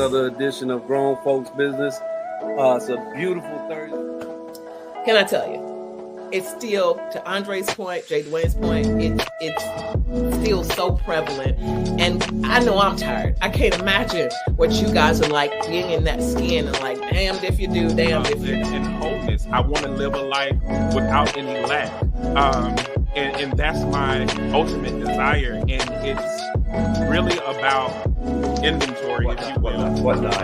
another edition of Grown Folks Business. It's a beautiful Thursday. Can I tell you, it's still, to Andre's point, Jay Dwayne's point, it's still so prevalent. And I know I'm tired. I can't imagine what you guys are like being in that skin and like, damned if you do, damned if you don't. And wholeness. I want to live a life without any lack. And that's my ultimate desire. And it's really about inventory, if you will. Whatnot.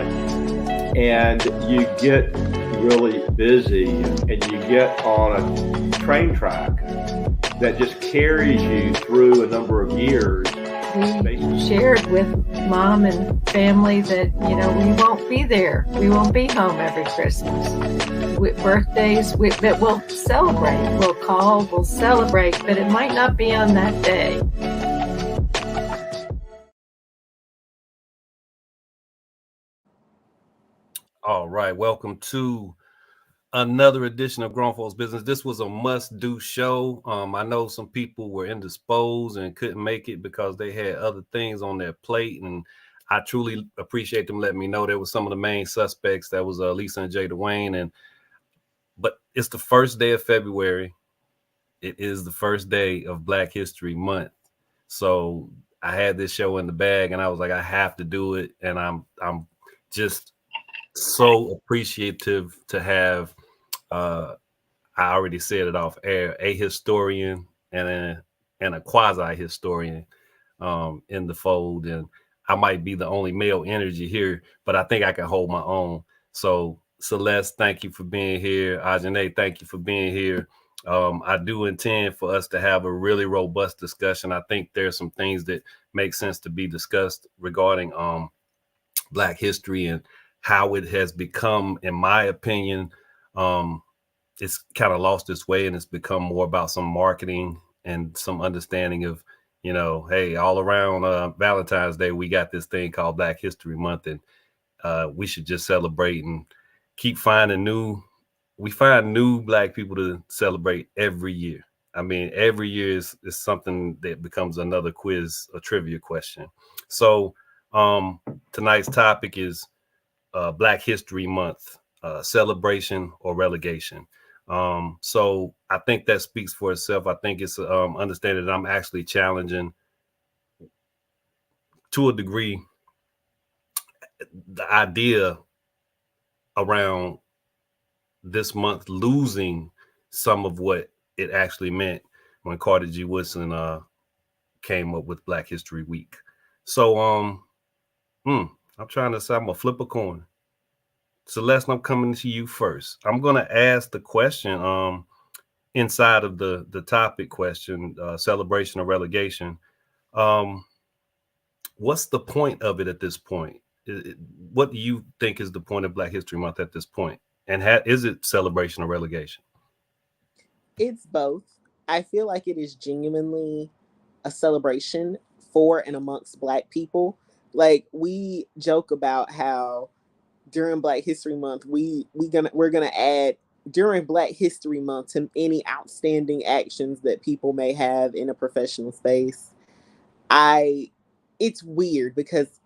And you get really busy and you get on a train track that just carries you through a number of years. We shared with mom and family that, we won't be there. We won't be home every Christmas. With birthdays that we'll celebrate. We'll call, we'll celebrate, but it might not be on that day. All right, welcome to another edition of Grown Folks Business. This was a must-do show. I know some people were indisposed and couldn't make it because they had other things on their plate, and I truly appreciate them letting me know. There was some of the main suspects. That was Lisa and Jay Dwayne, but it's the first day of February. It is the first day of Black History Month, so I had this show in the bag, and I was like, I have to do it, and I'm just so appreciative to have I already said it off air, a historian and a quasi historian in the fold, and I might be the only male energy here, but I think I can hold my own. So Celeste, thank you for being here. Ajane, thank you for being here. I do intend for us to have a really robust discussion. I think there's some things that make sense to be discussed regarding Black history and how it has become, in my opinion, it's kind of lost its way, and it's become more about some marketing and some understanding of, hey, all around Valentine's Day, we got this thing called Black History Month, and we should just celebrate and keep finding new Black people to celebrate every year. I mean, every year is something that becomes another quiz, a trivia question. So tonight's topic is Black History Month, celebration or relegation. So I think that speaks for itself. I think it's understanding that I'm actually challenging to a degree the idea around this month losing some of what it actually meant when Carter G. Woodson came up with Black History Week. So I'm trying to say I'm gonna flip a coin. Celeste, I'm coming to you first. I'm gonna ask the question inside of the topic question, celebration or relegation. What's the point of it at this point? What do you think is the point of Black History Month at this point? And is it celebration or relegation? It's both. I feel like it is genuinely a celebration for and amongst Black people. Like, we joke about how during Black History Month, we're gonna add during Black History Month to any outstanding actions that people may have in a professional space. It's weird because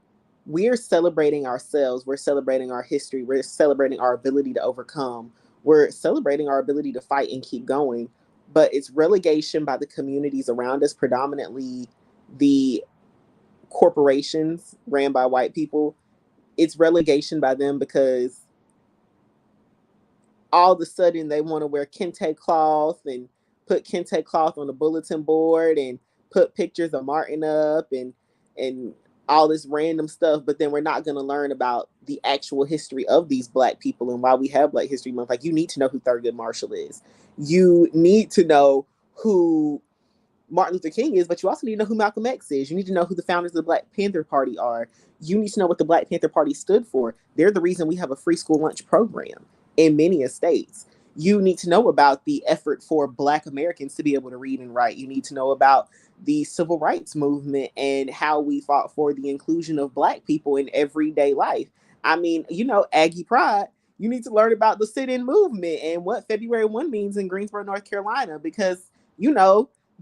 we're celebrating ourselves, we're celebrating our history, we're celebrating our ability to overcome, we're celebrating our ability to fight and keep going. But it's relegation by the communities around us, predominantly the corporations ran by white people. It's relegation by them because all of a sudden they want to wear kente cloth and put kente cloth on the bulletin board and put pictures of Martin up and all this random stuff, but then we're not going to learn about the actual history of these Black people and why we have Black History Month. Like, you need to know who Thurgood Marshall is. You need to know who Martin Luther King is, but you also need to know who Malcolm X is. You need to know who the founders of the Black Panther Party are. You need to know what the Black Panther Party stood for. They're the reason we have a free school lunch program in many states. You need to know about the effort for Black Americans to be able to read and write. You need to know about the civil rights movement and how we fought for the inclusion of Black people in everyday life. I mean, Aggie Pride, you need to learn about the sit-in movement and what February 1 means in Greensboro, North Carolina, because,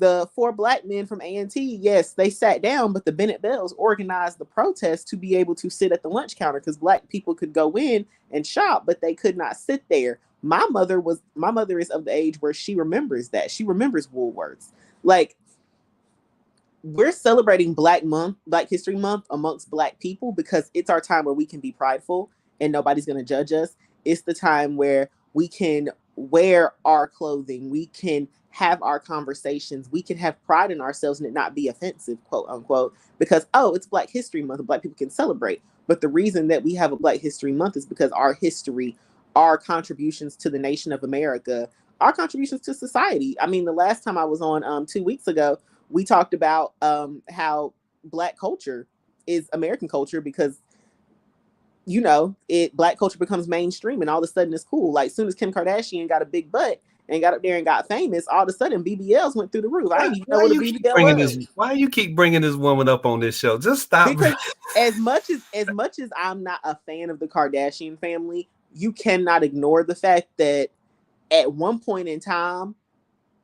the 4 Black men from A&T, yes, they sat down, but the Bennett Bells organized the protest to be able to sit at the lunch counter because Black people could go in and shop, but they could not sit there. My mother is of the age where she remembers that. She remembers Woolworths. Like, we're celebrating Black History Month amongst Black people because it's our time where we can be prideful and nobody's going to judge us. It's the time where we can wear our clothing. We can have our conversations. We can have pride in ourselves and it not be offensive, quote unquote, because, oh, it's Black History Month and Black people can celebrate. But the reason that we have a Black History Month is because our history, our contributions to the nation of America, our contributions to society. I mean, the last time I was on 2 weeks ago, we talked about how Black culture is American culture because, you know, Black culture becomes mainstream and all of a sudden it's cool. Like, as soon as Kim Kardashian got a big butt and got up there and got famous, all of a sudden BBLs went through the roof. I didn't even know what a BBL was. Why you keep bringing this woman up on this show? Just stop. Because as much as I'm not a fan of the Kardashian family, you cannot ignore the fact that at one point in time,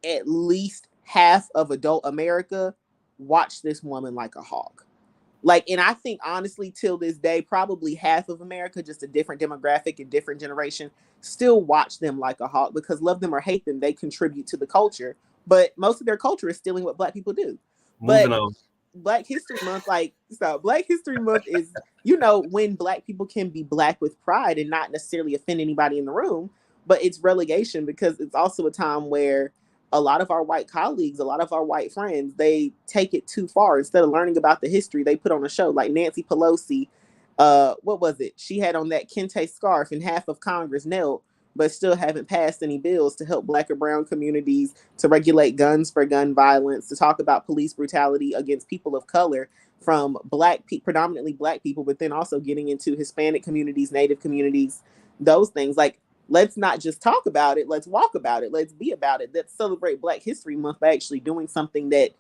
at least half of adult America watched this woman like a hawk. Like, and I think honestly, till this day, probably half of America, just a different demographic and different generation, still watch them like a hawk because love them or hate them, they contribute to the culture. But most of their culture is stealing what Black people do. Moving on. Black History Month, Black History Month is, you know, when Black people can be Black with pride and not necessarily offend anybody in the room, but it's relegation because it's also a time where a lot of our white colleagues, a lot of our white friends, they take it too far. Instead of learning about the history, they put on a show like Nancy Pelosi. What was it? She had on that kente scarf and half of Congress knelt, but still haven't passed any bills to help Black or brown communities, to regulate guns for gun violence, to talk about police brutality against people of color from predominantly Black people, but then also getting into Hispanic communities, Native communities, those things. Like, let's not just talk about it. Let's walk about it. Let's be about it. Let's celebrate Black History Month by actually doing something that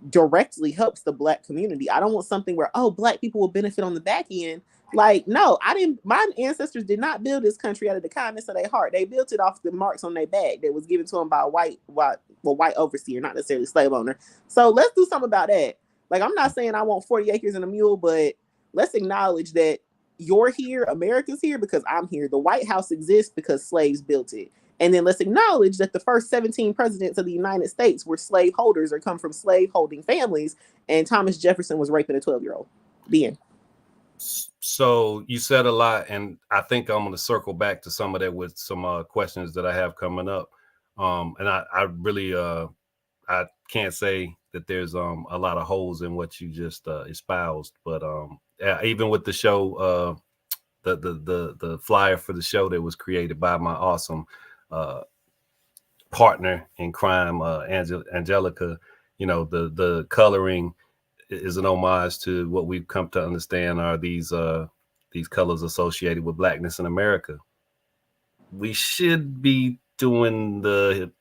directly helps the Black community. I don't want something where, oh, Black people will benefit on the back end. Like, no, my ancestors did not build this country out of the kindness of their heart. They built it off the marks on their back that was given to them by a white overseer, not necessarily slave owner. So let's do something about that. Like, I'm not saying I want 40 acres and a mule, but let's acknowledge that you're here, America's here because I'm here. The White House exists because slaves built it. And then let's acknowledge that the first 17 presidents of the United States were slave holders or come from slave holding families. And Thomas Jefferson was raping a 12-year-old. The end. So you said a lot, and I think I'm going to circle back to some of that with some questions that I have coming up. And I really, I can't say that there's a lot of holes in what you just espoused, but even with the show, the flyer for the show that was created by my awesome partner in crime, Angelica, you know, the coloring is an homage to what we've come to understand are these colors associated with Blackness in America. We should be doing the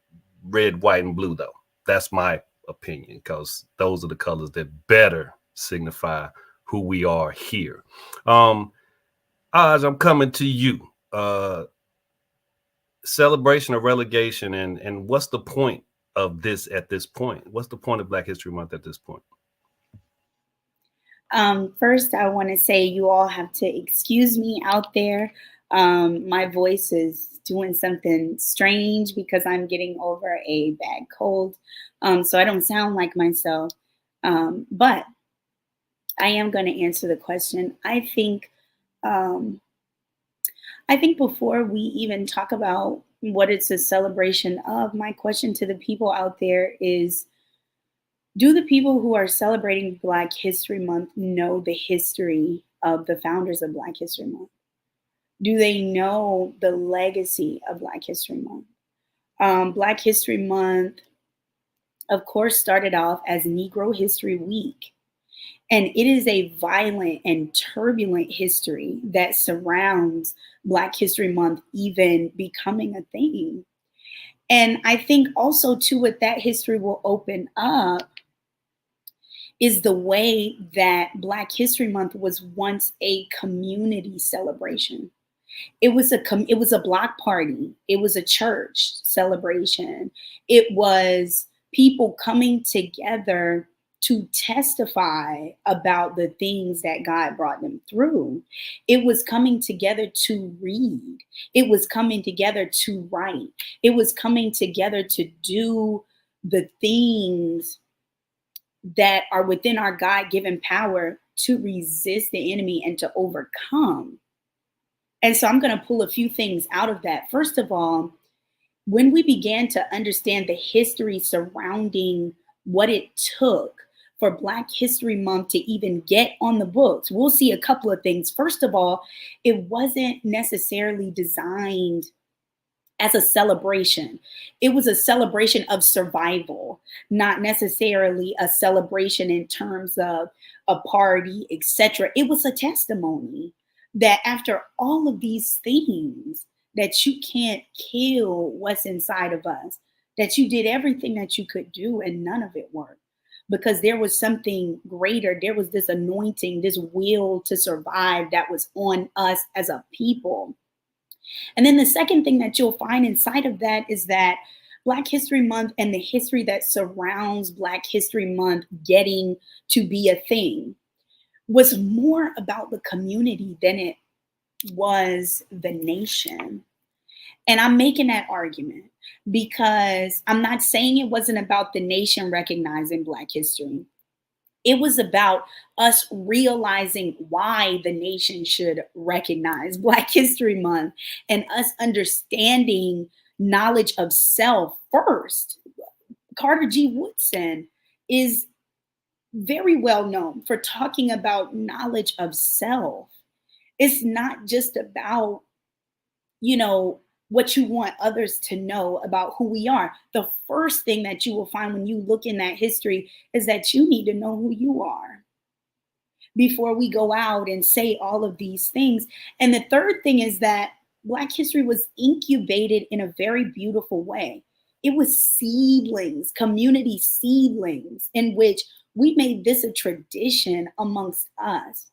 red, white, and blue, though. That's my opinion, because those are the colors that better signify who we are here. Oz, I'm coming to you. Celebration of relegation, and what's the point of this at this point? What's the point of Black History Month at this point? First, I want to say you all have to excuse me out there. My voice is doing something strange because I'm getting over a bad cold. So I don't sound like myself. But I am going to answer the question. I think before we even talk about what it's a celebration of, my question to the people out there is, do the people who are celebrating Black History Month know the history of the founders of Black History Month? Do they know the legacy of Black History Month? Black History Month, of course, started off as Negro History Week. And it is a violent and turbulent history that surrounds Black History Month even becoming a thing. And I think also, too, what that history will open up is the way that Black History Month was once a community celebration. It was a block party. It was a church celebration. It was people coming together to testify about the things that God brought them through. It was coming together to read. It was coming together to write. It was coming together to do the things that are within our God-given power to resist the enemy and to overcome. And so I'm going to pull a few things out of that. First of all, when we began to understand the history surrounding what it took for Black History Month to even get on the books, we'll see a couple of things. First of all, it wasn't necessarily designed as a celebration. It was a celebration of survival, not necessarily a celebration in terms of a party, etc. It was a testimony that after all of these things, that you can't kill what's inside of us, that you did everything that you could do and none of it worked. Because there was something greater. There was this anointing, this will to survive that was on us as a people. And then the second thing that you'll find inside of that is that Black History Month and the history that surrounds Black History Month getting to be a thing was more about the community than it was the nation. And I'm making that argument because I'm not saying it wasn't about the nation recognizing Black history. It was about us realizing why the nation should recognize Black History Month and us understanding knowledge of self first. Carter G. Woodson is very well known for talking about knowledge of self. It's not just about, what you want others to know about who we are. The first thing that you will find when you look in that history is that you need to know who you are before we go out and say all of these things. And the third thing is that Black history was incubated in a very beautiful way. It was seedlings, community seedlings, in which we made this a tradition amongst us.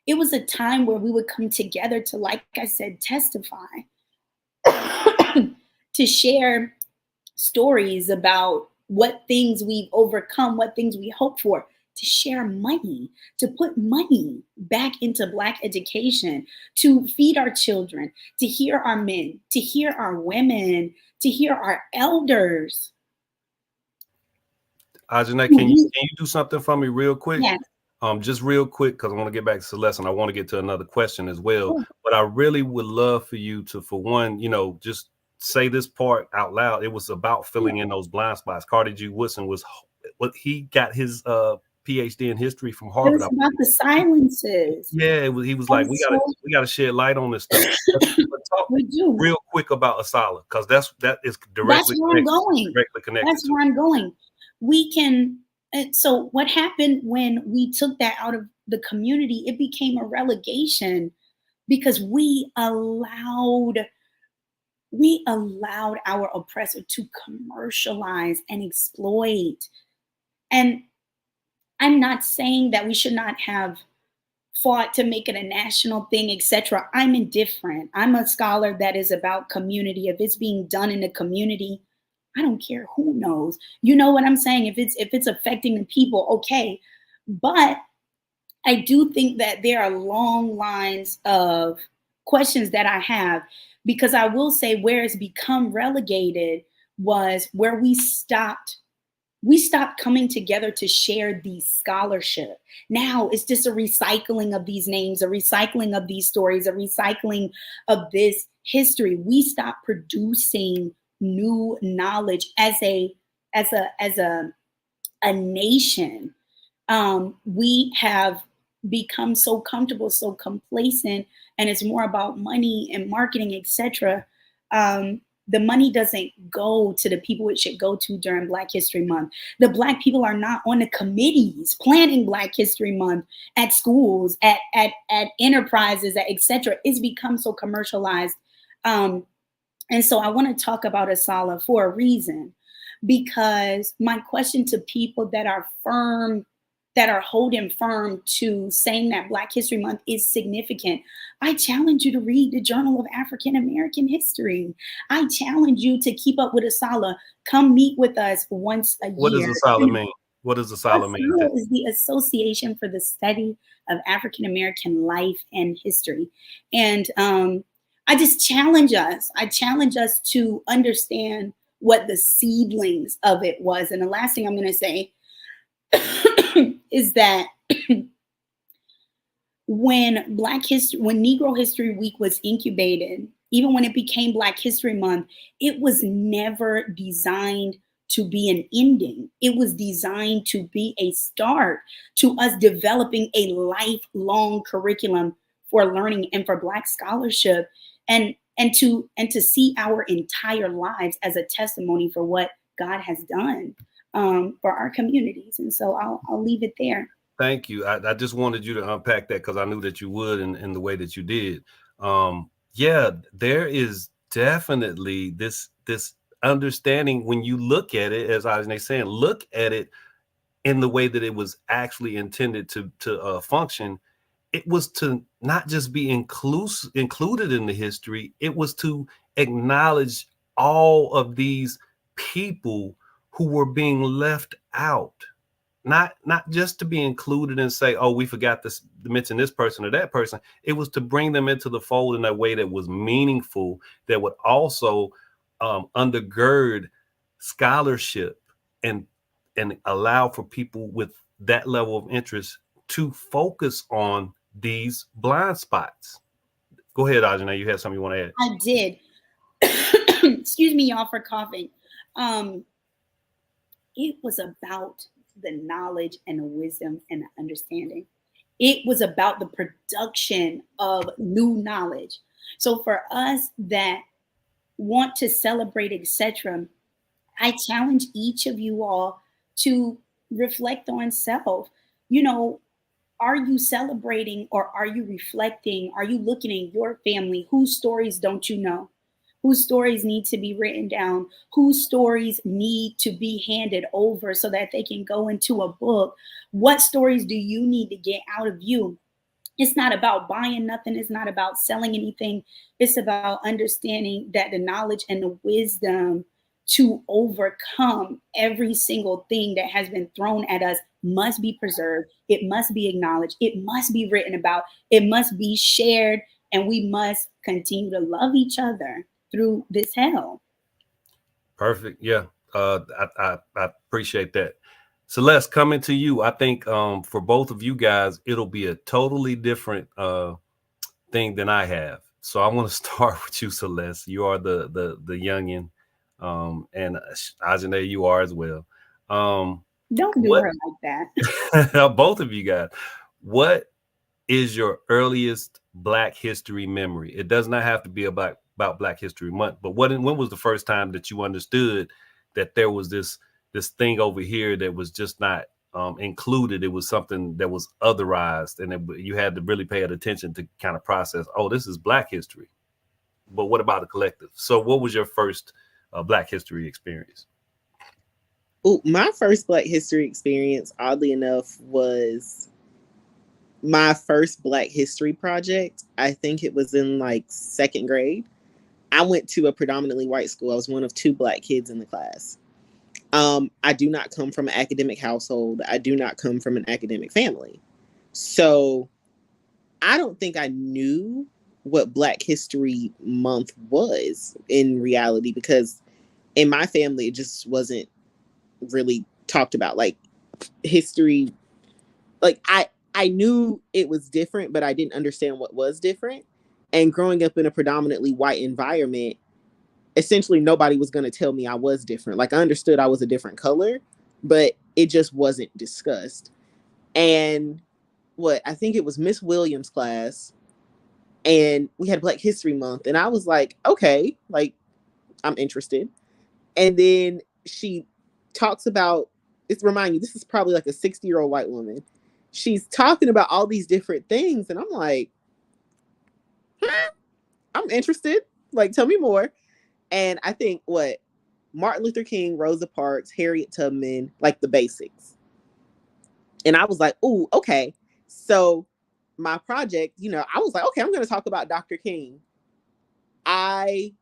It was a time where we would come together to, like I said, testify, to share stories about what things we've overcome, what things we hope for, to share money, to put money back into Black education, to feed our children, to hear our men, to hear our women, to hear our elders. Ajane, can you do something for me real quick? Yes. Just real quick, because I want to get back to Celeste and I want to get to another question as well. Sure. But I really would love for you to, for one, just say this part out loud. It was about filling in those blind spots. Carter G. Woodson he got his PhD in history from Harvard. It was about the silences. Yeah, he was like, we gotta shed light on this stuff. Talk we do real quick about Asala, because that is directly That's where I'm going. Directly connected. That's where I'm going. We can. So what happened when we took that out of the community? It became a relegation because we allowed our oppressor to commercialize and exploit. And I'm not saying that we should not have fought to make it a national thing, etc. I'm indifferent. I'm a scholar that is about community. If it's being done in the community, I don't care who knows. You know what I'm saying? If it's affecting the people, okay. But I do think that there are long lines of questions that I have, because I will say where it's become relegated was where we stopped coming together to share the scholarship. Now it's just a recycling of these names, a recycling of these stories, a recycling of this history. We stopped producing new knowledge as a nation. We have become so comfortable, so complacent, and it's more about money and marketing, etc. The money doesn't go to the people it should go to during Black History Month. The Black people are not on the committees planning Black History Month at schools, at enterprises, etc. It's become so commercialized. And so I want to talk about Asala for a reason, because my question to people that are firm that are holding firm to saying that Black History Month is significant, I challenge you to read the Journal of African American History. I challenge you to keep up with ASALH. Come meet with us once a What does year. ASALH mean? What does ASALH mean? ASALH is the Association for the Study of African American Life and History. And I just challenge us. I challenge us to understand what the seedlings of it was. And the last thing I'm going to say is that when Negro History Week was incubated, even when it became Black History Month, it was never designed to be an ending. It was designed to be a start to us developing a lifelong curriculum for learning and for Black scholarship, and to see our entire lives as a testimony for what God has done for our communities. And so I'll leave it there. Thank you. I just wanted you to unpack that because I knew that you would in the way that you did. Yeah, there is definitely this understanding when you look at it, as I was saying, look at it in the way that it was actually intended to function. It was to not just be included in the history. It was to acknowledge all of these people who were being left out. Not just to be included and say, oh, we forgot to mention this person or that person. It was to bring them into the fold in a way that was meaningful, that would also undergird scholarship and allow for people with that level of interest to focus on these blind spots. Go ahead, Ajana. You had something you want to add? I did. Excuse me, y'all, for coughing. It was about the knowledge and the wisdom and the understanding. It was about the production of new knowledge. So for us that want to celebrate, etc., I challenge each of you all to reflect on self. You know, are you celebrating or are you reflecting? Are you looking in your family? Whose stories don't you know? Whose stories need to be written down? Whose stories need to be handed over so that they can go into a book? What stories do you need to get out of you? It's not about buying nothing. It's not about selling anything. It's about understanding that the knowledge and the wisdom to overcome every single thing that has been thrown at us must be preserved. It must be acknowledged. It must be written about. It must be shared. And we must continue to love each other through this hell. Perfect. Yeah. I appreciate that. Celeste, coming to you, I think for both of you guys, it'll be a totally different thing than I have. So I want to start with you, Celeste. You are the youngin, and Ajane, you are as well. Don't do her like that. Both of you guys. What is your earliest Black history memory? It does not have to be about Black History Month, but when was the first time that you understood that there was this thing over here that was just not included? It was something that was otherized, and you had to really pay attention to kind of process, oh, this is Black history. But what about the collective? So what was your first Black history experience? Oh, my first Black history experience, oddly enough, was my first Black history project. I think it was in like second grade. I went to a predominantly white school. I was one of two Black kids in the class. I do not come from an academic household. I do not come from an academic family. So I don't think I knew what Black History Month was in reality, because in my family, it just wasn't really talked about. Like history, like I knew it was different, but I didn't understand what was different. And growing up in a predominantly white environment, essentially nobody was going to tell me I was different. Like I understood I was a different color, but it just wasn't discussed. And I think it was Miss Williams' class, and we had Black History Month, and I was like, okay, like I'm interested. And then she talks about, it's remind you, this is probably like a 60-year-old white woman. She's talking about all these different things, and I'm like, I'm interested. Like, tell me more. And I think Martin Luther King, Rosa Parks, Harriet Tubman, like the basics. And I was like, "Ooh, okay." So my project, you know, I was like, "Okay, I'm going to talk about Dr. King." I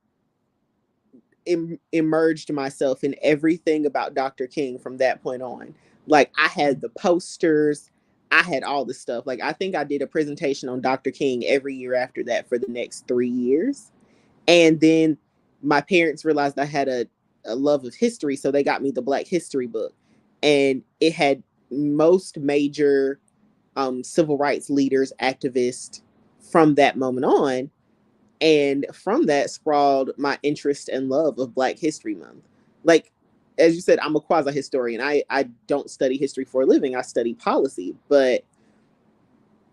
immersed myself in everything about Dr. King from that point on. Like, I had the posters, I had all the stuff. Like, I think I did a presentation on Dr. King every year after that for the next 3 years. And then my parents realized I had a love of history, so they got me the Black History book. And it had most major civil rights leaders, activists from that moment on. And from that sprawled my interest and love of Black History Month. Like, as you said, I'm a quasi historian. I don't study history for a living, I study policy. But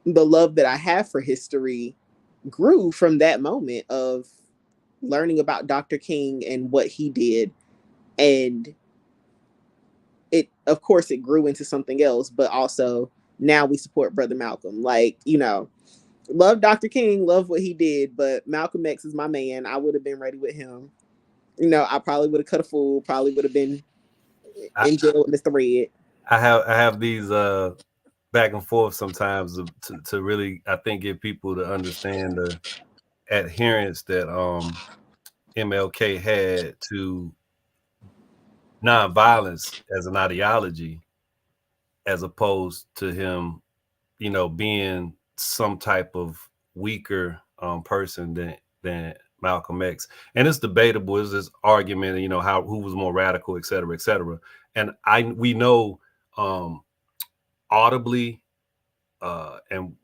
the love that I have for history grew from that moment of learning about Dr. King and what he did. And it, of course, it grew into something else, but also now we support Brother Malcolm. Like, you know, love Dr. King, love what he did, but Malcolm X is my man. I would have been ready with him. You know, I probably would have cut a fool, probably would have been in jail with Mr. Red. I have these back and forth sometimes to really, I think, get people to understand the adherence that MLK had to nonviolence as an ideology, as opposed to him, you know, being some type of weaker person than Malcolm X. And it's debatable. It's this argument, you know, who was more radical, et cetera, et cetera. And we know audibly and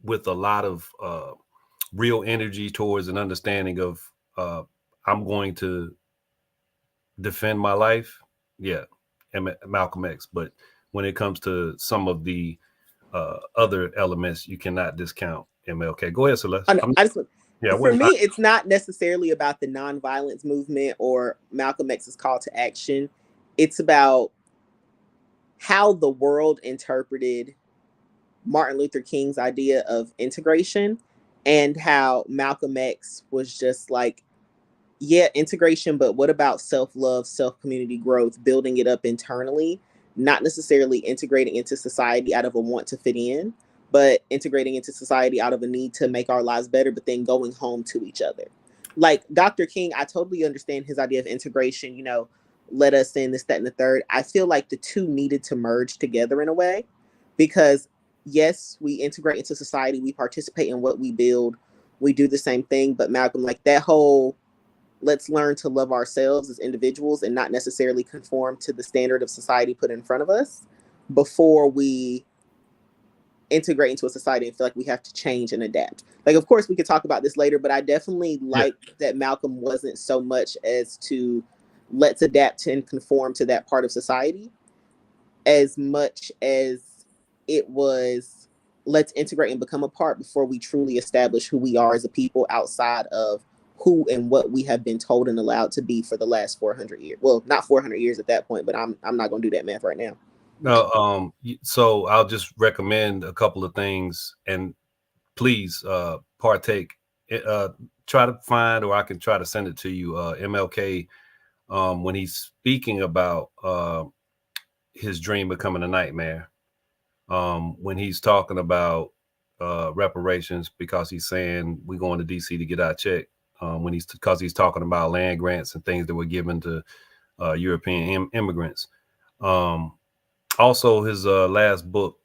with a lot of real energy towards an understanding of I'm going to defend my life. Yeah, Malcolm X. But when it comes to some of the other elements, you cannot discount MLK. Go ahead, Celeste. For me, it's not necessarily about the nonviolence movement or Malcolm X's call to action. It's about how the world interpreted Martin Luther King's idea of integration, and how Malcolm X was just like, yeah, integration, but what about self-love, self-community growth, building it up internally, not necessarily integrating into society out of a want to fit in, but integrating into society out of a need to make our lives better, but then going home to each other. Like Dr. King, I totally understand his idea of integration, you know, let us in, this, that, and the third. I feel like the two needed to merge together in a way, because yes, we integrate into society, we participate in what we build, we do the same thing, but Malcolm, like that whole, let's learn to love ourselves as individuals and not necessarily conform to the standard of society put in front of us before we integrate into a society and feel like we have to change and adapt. Like, of course, we could talk about this later, but I definitely like that Malcolm wasn't so much as to let's adapt and conform to that part of society as much as it was let's integrate and become a part before we truly establish who we are as a people outside of who and what we have been told and allowed to be for the last 400 years. Well, not 400 years at that point, but I'm not going to do that math right now. No, so I'll just recommend a couple of things, and please partake. Try to find, or I can try to send it to you, MLK, when he's speaking about his dream becoming a nightmare, when he's talking about reparations, because he's saying we're going to DC to get our check, because he's talking about land grants and things that were given to European immigrants. Also, his last book,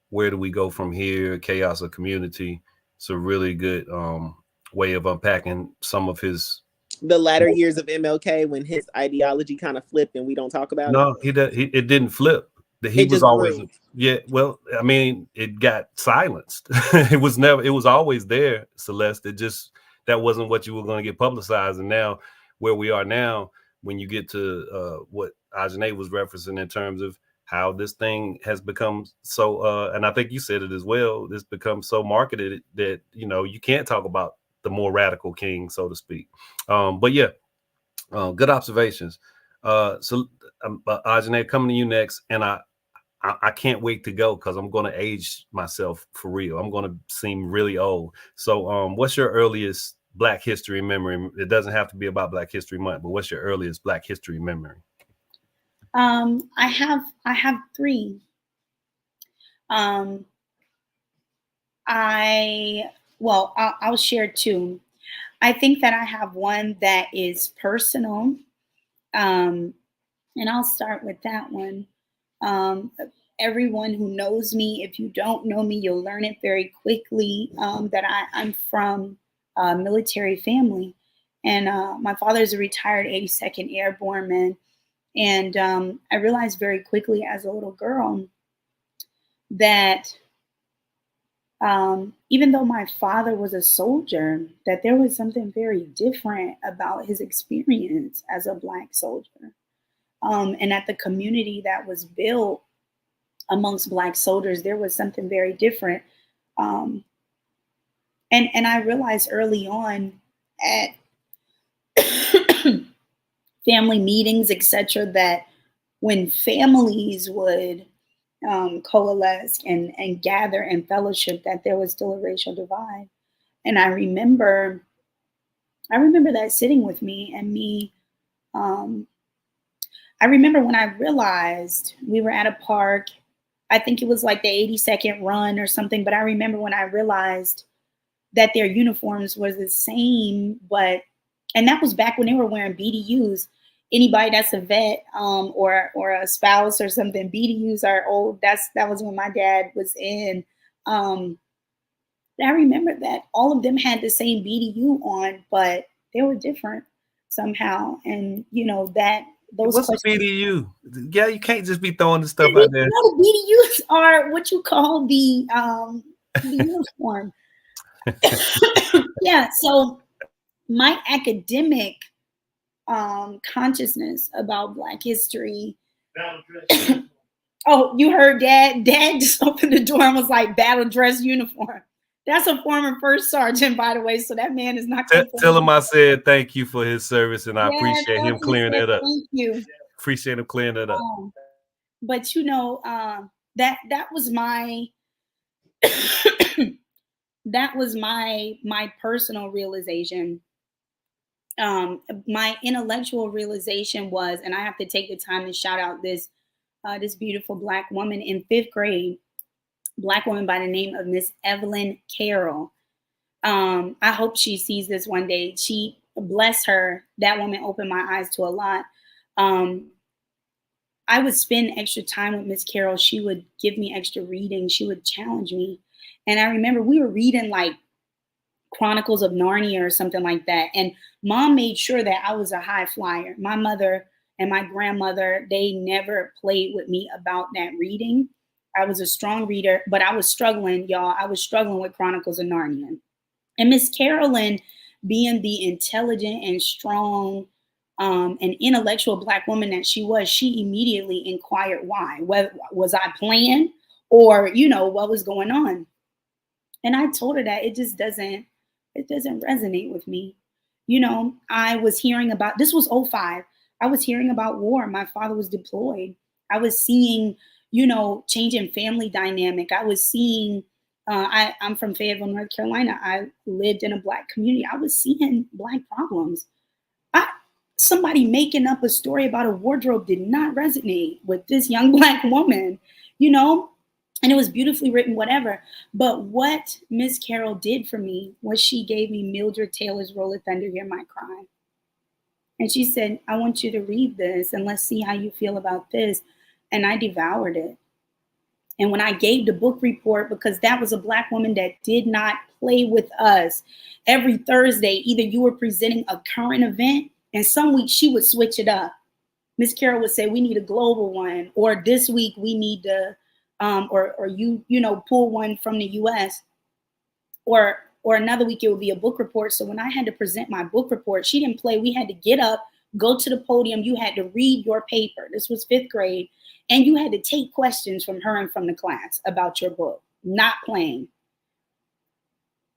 Where Do We Go From Here? Chaos of Community. It's a really good way of unpacking some of the latter years of MLK, when his ideology kind of flipped and we don't talk about it. No, it didn't flip. He was always grew. Yeah. Well, I mean, it got silenced. It was always there, Celeste. That wasn't what you were going to get publicized. And now, where we are now, when you get to what Ajane was referencing in terms of how this thing has become so, and I think you said it as well, this becomes so marketed that, you know, you can't talk about the more radical king, so to speak. But yeah, good observations. So Ajane, coming to you next, and I can't wait to go because I'm going to age myself for real. I'm going to seem really old. So what's your earliest Black history memory? It doesn't have to be about Black History Month, but what's your earliest Black history memory? I have 3. I'll share two. I think that I have one that is personal, and I'll start with that one. Um, Everyone who knows me, if you don't know me, you'll learn it very quickly, that I'm from a military family. And my father is a retired 82nd Airborne man. And I realized very quickly as a little girl that even though my father was a soldier, that there was something very different about his experience as a Black soldier. And at the community that was built amongst Black soldiers, there was something very different. Um, and I realized early on at family meetings, etc., that when families would coalesce and gather and fellowship, that there was still a racial divide. And I remember that sitting with me and me. Um, I remember when I realized we were at a park. I think it was like the 82nd run or something. But I remember when I realized that their uniforms were the same, and that was back when they were wearing BDUs. Anybody that's a vet, or a spouse or something, BDUs are old. That was when my dad was in. I remember that all of them had the same BDU on, but they were different somehow. And that those What's a questions. BDU? Yeah, you can't just be throwing the stuff out there. No, BDUs are what you call the uniform. Yeah. So my academic consciousness about Black history. Oh, you heard Dad? Dad just opened the door and was like, "Battle dress uniform." That's a former first sergeant, by the way. So that man is not. Tell him I said thank you for his service, and I Yeah, appreciate him clearing it up. Thank you. Appreciate him clearing it up. But that was my that was my personal realization. My intellectual realization was, and I have to take the time to shout out this beautiful Black woman in 5th grade, Black woman by the name of Miss Evelyn Carroll. I hope she sees this one day. She, bless her, that woman opened my eyes to a lot. I would spend extra time with Miss Carroll. She would give me extra reading. She would challenge me. And I remember we were reading like Chronicles of Narnia or something like that. And Mom made sure that I was a high flyer. My mother and my grandmother, they never played with me about that reading. I was a strong reader, but I was struggling, y'all. I was struggling with Chronicles of Narnia. And Miss Carolyn, being the intelligent and strong and intellectual Black woman that she was, she immediately inquired why. Whether was I playing, or what was going on? And I told her that it doesn't resonate with me. I was hearing about, this was 05. I was hearing about war. My father was deployed. I was seeing, change in family dynamic. I was seeing, I'm from Fayetteville, North Carolina. I lived in a Black community. I was seeing Black problems. Somebody making up a story about a wardrobe did not resonate with this young Black woman, and it was beautifully written, whatever. But what Miss Carroll did for me was she gave me Mildred Taylor's Roll of Thunder, Hear My Cry. And she said, I want you to read this and let's see how you feel about this. And I devoured it. And when I gave the book report, because that was a Black woman that did not play with us, every Thursday, either you were presenting a current event, and some weeks she would switch it up. Miss Carroll would say, we need a global one, or this week we need to, or you pull one from the US, or another week it would be a book report. So when I had to present my book report, she didn't play. We had to get up, go to the podium. You had to read your paper. This was 5th grade. And you had to take questions from her and from the class about your book, not playing.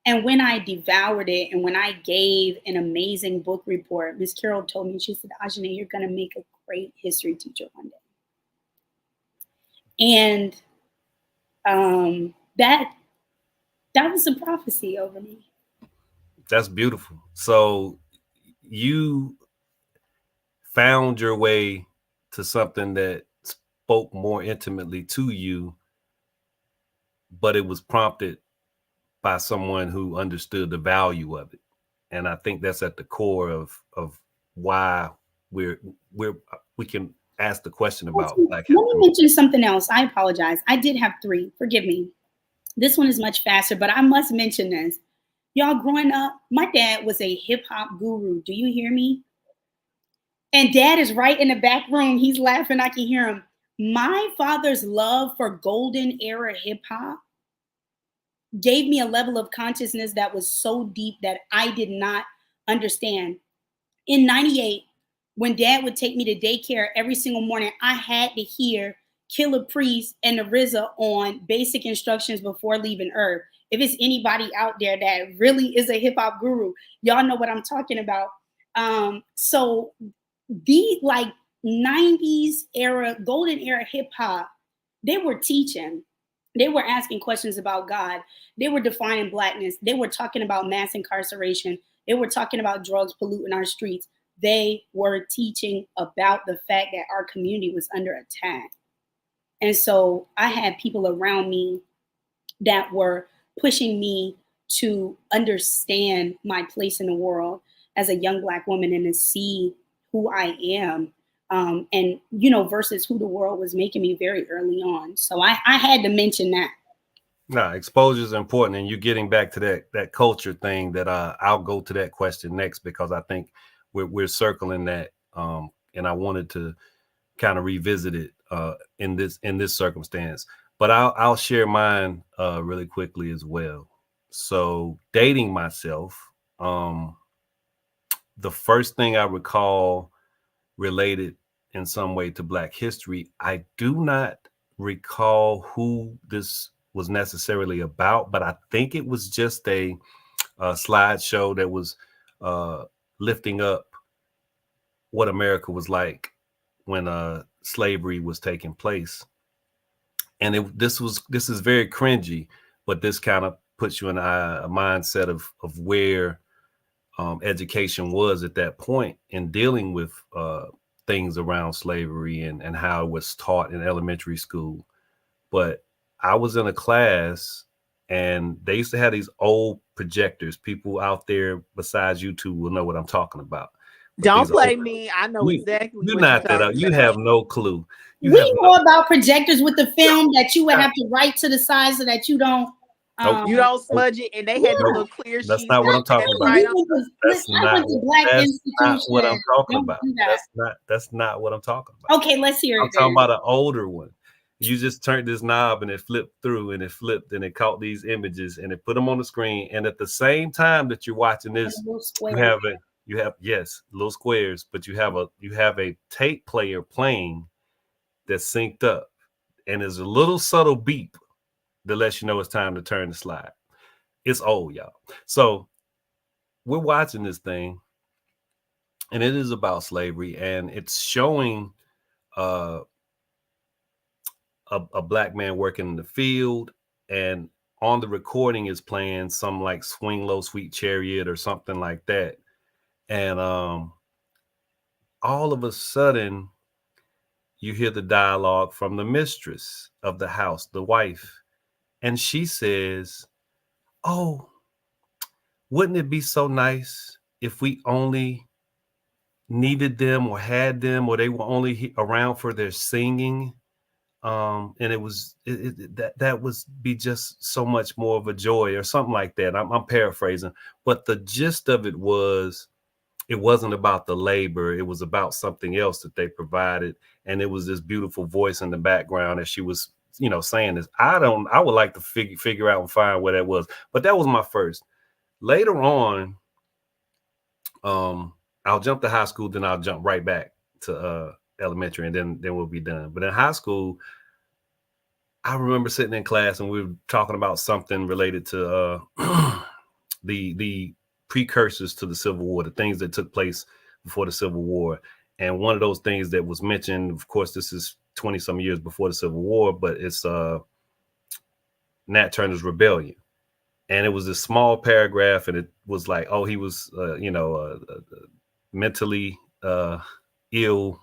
And when I devoured it and when I gave an amazing book report, Miss Carroll told me, she said, Ajane, you're going to make a great history teacher one day. And that was a prophecy over me. That's beautiful. So you found your way to something that spoke more intimately to you but it was prompted by someone who understood the value of it. And I think that's at the core of why we can ask the question about Black history. Let me mention something else. I apologize. I did have 3. Forgive me. This one is much faster, but I must mention this. Y'all, growing up, my dad was a hip hop guru. Do you hear me? And Dad is right in the back room. He's laughing. I can hear him. My father's love for golden era hip hop gave me a level of consciousness that was so deep that I did not understand. In 98, when Dad would take me to daycare every single morning, I had to hear Killer Priest and the RZA on Basic Instructions Before Leaving Earth. If it's anybody out there that really is a hip hop guru, y'all know what I'm talking about. So the like 90s era, golden era hip hop, they were teaching. They were asking questions about God. They were defining Blackness. They were talking about mass incarceration. They were talking about drugs polluting our streets. They were teaching about the fact that our community was under attack. And so I had people around me that were pushing me to understand my place in the world as a young Black woman and to see who I am. And, you know, versus who the world was making me very early on. So I had to mention that. No, exposure is important. And you're getting back to that culture thing that I'll go to that question next, because I think we're circling that. And I wanted to kind of revisit it in this circumstance. But I'll share mine really quickly as well. So dating myself, the first thing I recall related in some way to Black history, I do not recall who this was necessarily about, but I think it was just a slideshow that was lifting up what America was like when slavery was taking place. And this is very cringy, but this kind of puts you in a mindset of where education was at that point in dealing with things around slavery and how it was taught in elementary school. But I was in a class and they used to have these old projectors. People out there besides you two will know what I'm talking about. But don't play me. I know exactly you're what not you're that. You have no clue. We know about projectors with the film that you would have to write to the side so that you don't. You don't smudge it, and they had the little clear sheets. That's not what I'm talking about. That's not what I'm talking about. That's not what I'm talking about. Okay, let's hear it. I'm talking about an older one. You just turned this knob and it flipped through and it flipped and it caught these images and it put them on the screen. And at the same time that you're watching this, you have yes, little squares, but you have a tape player playing that's synced up, and there's a little subtle beep that lets you know it's time to turn the slide. It's old, y'all. So we're watching this thing, and it is about slavery, and it's showing a Black man working in the field, and on the recording is playing some like Swing Low Sweet Chariot or something like that. And all of a sudden, you hear the dialogue from the mistress of the house, the wife. And she says, "Oh, wouldn't it be so nice if we only needed them or had them, or they were only around for their singing?" And it was that would be just so much more of a joy, or something like that. I'm paraphrasing, but the gist of it was, it wasn't about the labor. It was about something else that they provided. And it was this beautiful voice in the background as she was, saying this. I would like to figure out and find where that was, but that was my first. Later on, I'll jump to high school, then I'll jump right back to elementary, and then we'll be done. But in high school, I remember sitting in class and we were talking about something related to the precursors to the Civil War, the things that took place before the Civil War. And one of those things that was mentioned, of course, this is 20 some years before the Civil War, but it's Nat Turner's Rebellion. And it was a small paragraph, and it was like, oh, he was, mentally ill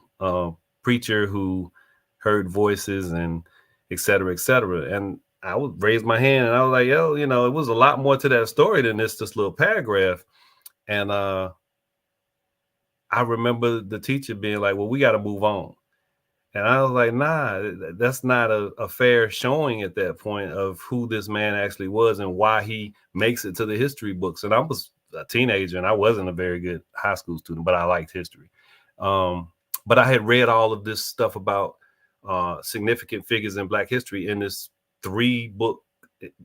preacher who heard voices and et cetera, et cetera. And I would raise my hand and I was like, yo, you know, it was a lot more to that story than this little paragraph. And I remember the teacher being like, well, we got to move on. And I was like, nah, that's not a fair showing at that point of who this man actually was and why he makes it to the history books. And I was a teenager and I wasn't a very good high school student, but I liked history. But I had read all of this stuff about significant figures in Black history in this 3-book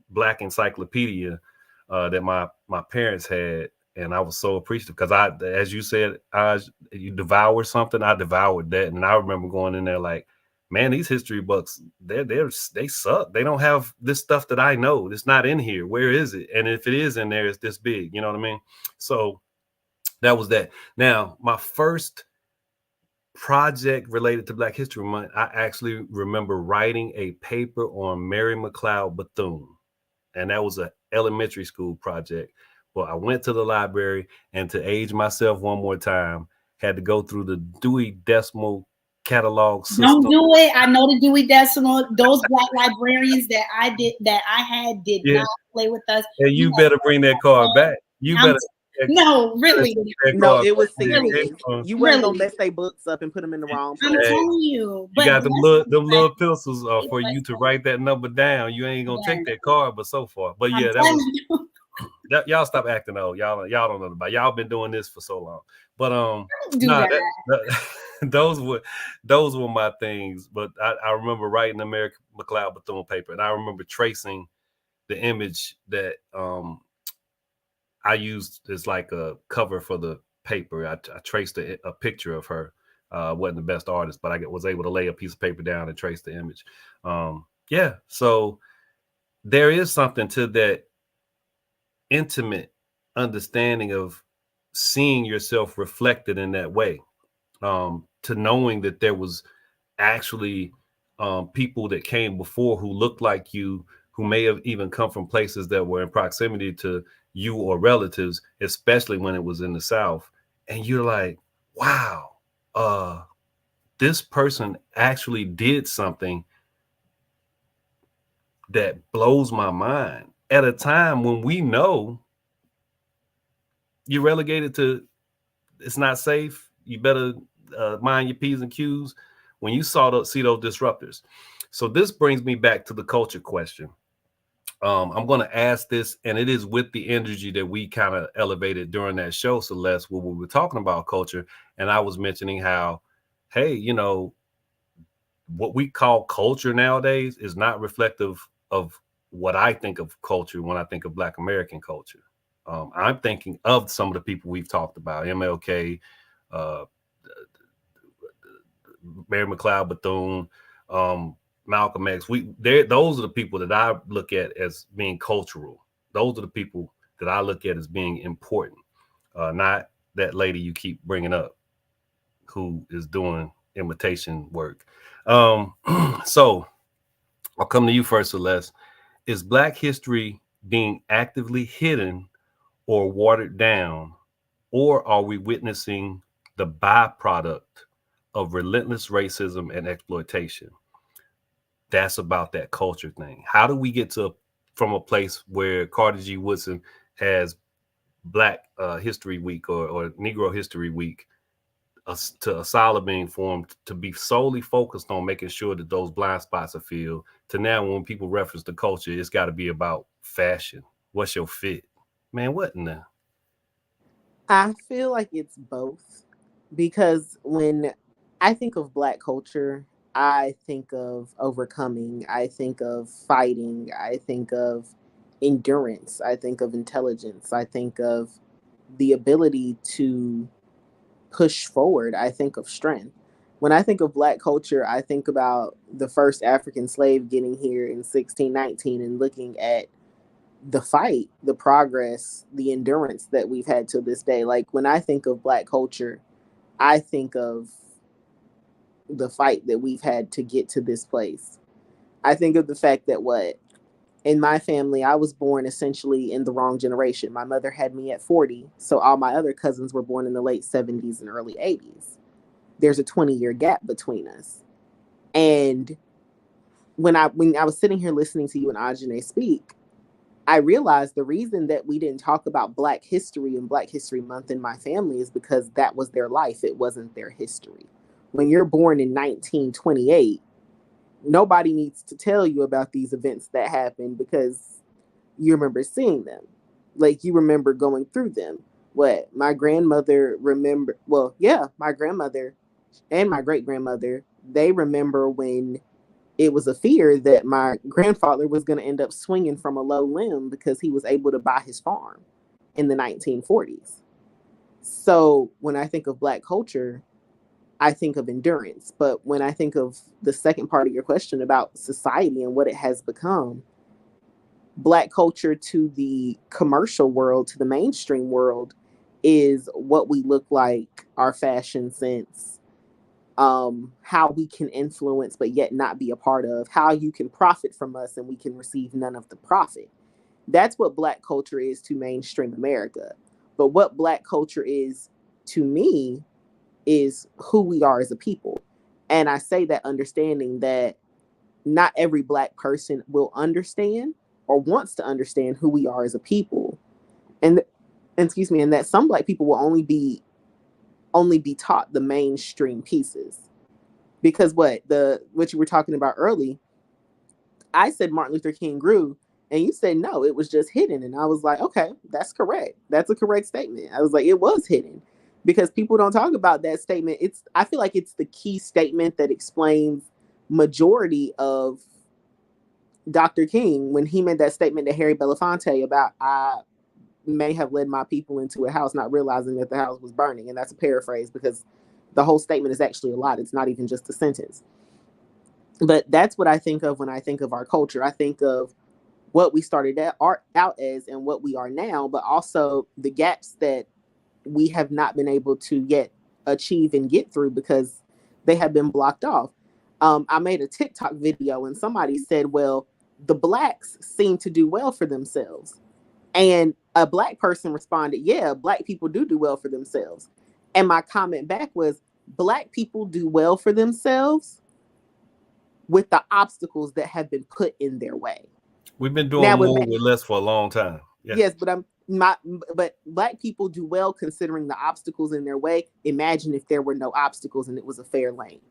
Black encyclopedia that my parents had. And I was so appreciative because as you said, you devour something. I devoured that, and I remember going in there like, man, these history books, they suck. They don't have this stuff that I know. It's not in here. Where is it? And if it is in there, it's this big. You know what I mean? So that was that. Now, my first project related to Black History Month, I actually remember writing a paper on Mary McLeod Bethune, and that was an elementary school project. Well, I went to the library, and to age myself one more time, had to go through the Dewey Decimal Catalog system. Don't do it. I know the Dewey Decimal. Those Black librarians that I had did not play with us. And you better bring that card back. No, really. No, it was serious. You weren't gonna mess their books up and put them in the wrong place. I'm telling you. You got them little pencils for you to write that number down. You ain't gonna take that card, but so far. But yeah, that was. Y'all stop acting old. Y'all don't know about. Y'all been doing this for so long. But those were my things. But I remember writing the Mary McLeod Bethune paper, and I remember tracing the image that I used as like a cover for the paper. I traced a picture of her. Wasn't the best artist, but I was able to lay a piece of paper down and trace the image. So there is something to that intimate understanding of seeing yourself reflected in that way, to knowing that there was actually people that came before who looked like you, who may have even come from places that were in proximity to you or relatives, especially when it was in the South. And you're like, wow, this person actually did something that blows my mind at a time when we know you're relegated to it's not safe. You better mind your P's and Q's when you see those disruptors. So this brings me back to the culture question. I'm going to ask this, and it is with the energy that we kind of elevated during that show, Celeste, where we were talking about culture. And I was mentioning how, hey, you know, what we call culture nowadays is not reflective of what I think of culture when I think of Black American culture. I'm thinking of some of the people we've talked about, MLK, Mary McLeod Bethune, Malcolm X. Those are the people that I look at as being cultural. Those are the people that I look at as being important, not that lady you keep bringing up who is doing imitation work. So I'll come to you first, Celeste. Is Black history being actively hidden or watered down, or are we witnessing the byproduct of relentless racism and exploitation? That's about that culture thing. How do we get from a place where Carter G. Woodson has Black History Week or Negro History Week to a solid being formed to be solely focused on making sure that those blind spots are filled, to now when people reference the culture, it's got to be about fashion. What's your fit? Man, what in the? I feel like it's both, because when I think of Black culture, I think of overcoming, I think of fighting, I think of endurance, I think of intelligence, I think of the ability to push forward, I think of strength. When I think of Black culture, I think about the first African slave getting here in 1619 and looking at the fight, the progress, the endurance that we've had to this day. Like when I think of Black culture, I think of the fight that we've had to get to this place. I think of the fact that in my family, I was born essentially in the wrong generation. My mother had me at 40, so all my other cousins were born in the late 70s and early 80s. There's a 20-year gap between us. And when I was sitting here listening to you and Ajane speak, I realized the reason that we didn't talk about Black history and Black History Month in my family is because that was their life. It wasn't their history. When you're born in 1928, nobody needs to tell you about these events that happened because you remember seeing them. Like, you remember going through them. What my grandmother remember, well, yeah, my grandmother and my great grandmother, they remember when it was a fear that my grandfather was going to end up swinging from a low limb because he was able to buy his farm in the 1940s. So when I think of Black culture, I think of endurance. But when I think of the second part of your question about society and what it has become, Black culture to the commercial world, to the mainstream world, is what we look like, our fashion sense, how we can influence but yet not be a part of, how you can profit from us and we can receive none of the profit. That's what Black culture is to mainstream America. But what Black culture is to me is who we are as a people. And I say that understanding that not every Black person will understand or wants to understand who we are as a people. And excuse me, and that some Black people will only be taught the mainstream pieces. Because what you were talking about early, I said Martin Luther King grew, and you said no, it was just hidden. And I was like, okay, that's correct. That's a correct statement. I was like, it was hidden. Because people don't talk about that statement. I feel like it's the key statement that explains majority of Dr. King when he made that statement to Harry Belafonte about, I may have led my people into a house not realizing that the house was burning. And that's a paraphrase because the whole statement is actually a lot. It's not even just a sentence. But that's what I think of when I think of our culture. I think of what we started out as and what we are now, but also the gaps that we have not been able to yet achieve and get through because they have been blocked off. I made a TikTok video and somebody said, well, the Blacks seem to do well for themselves. And a Black person responded, yeah, Black people do well for themselves. And my comment back was, Black people do well for themselves with the obstacles that have been put in their way. We've been doing more with less for a long time. Yes, but but Black people do well considering the obstacles in their way. Imagine if there were no obstacles and it was a fair lane.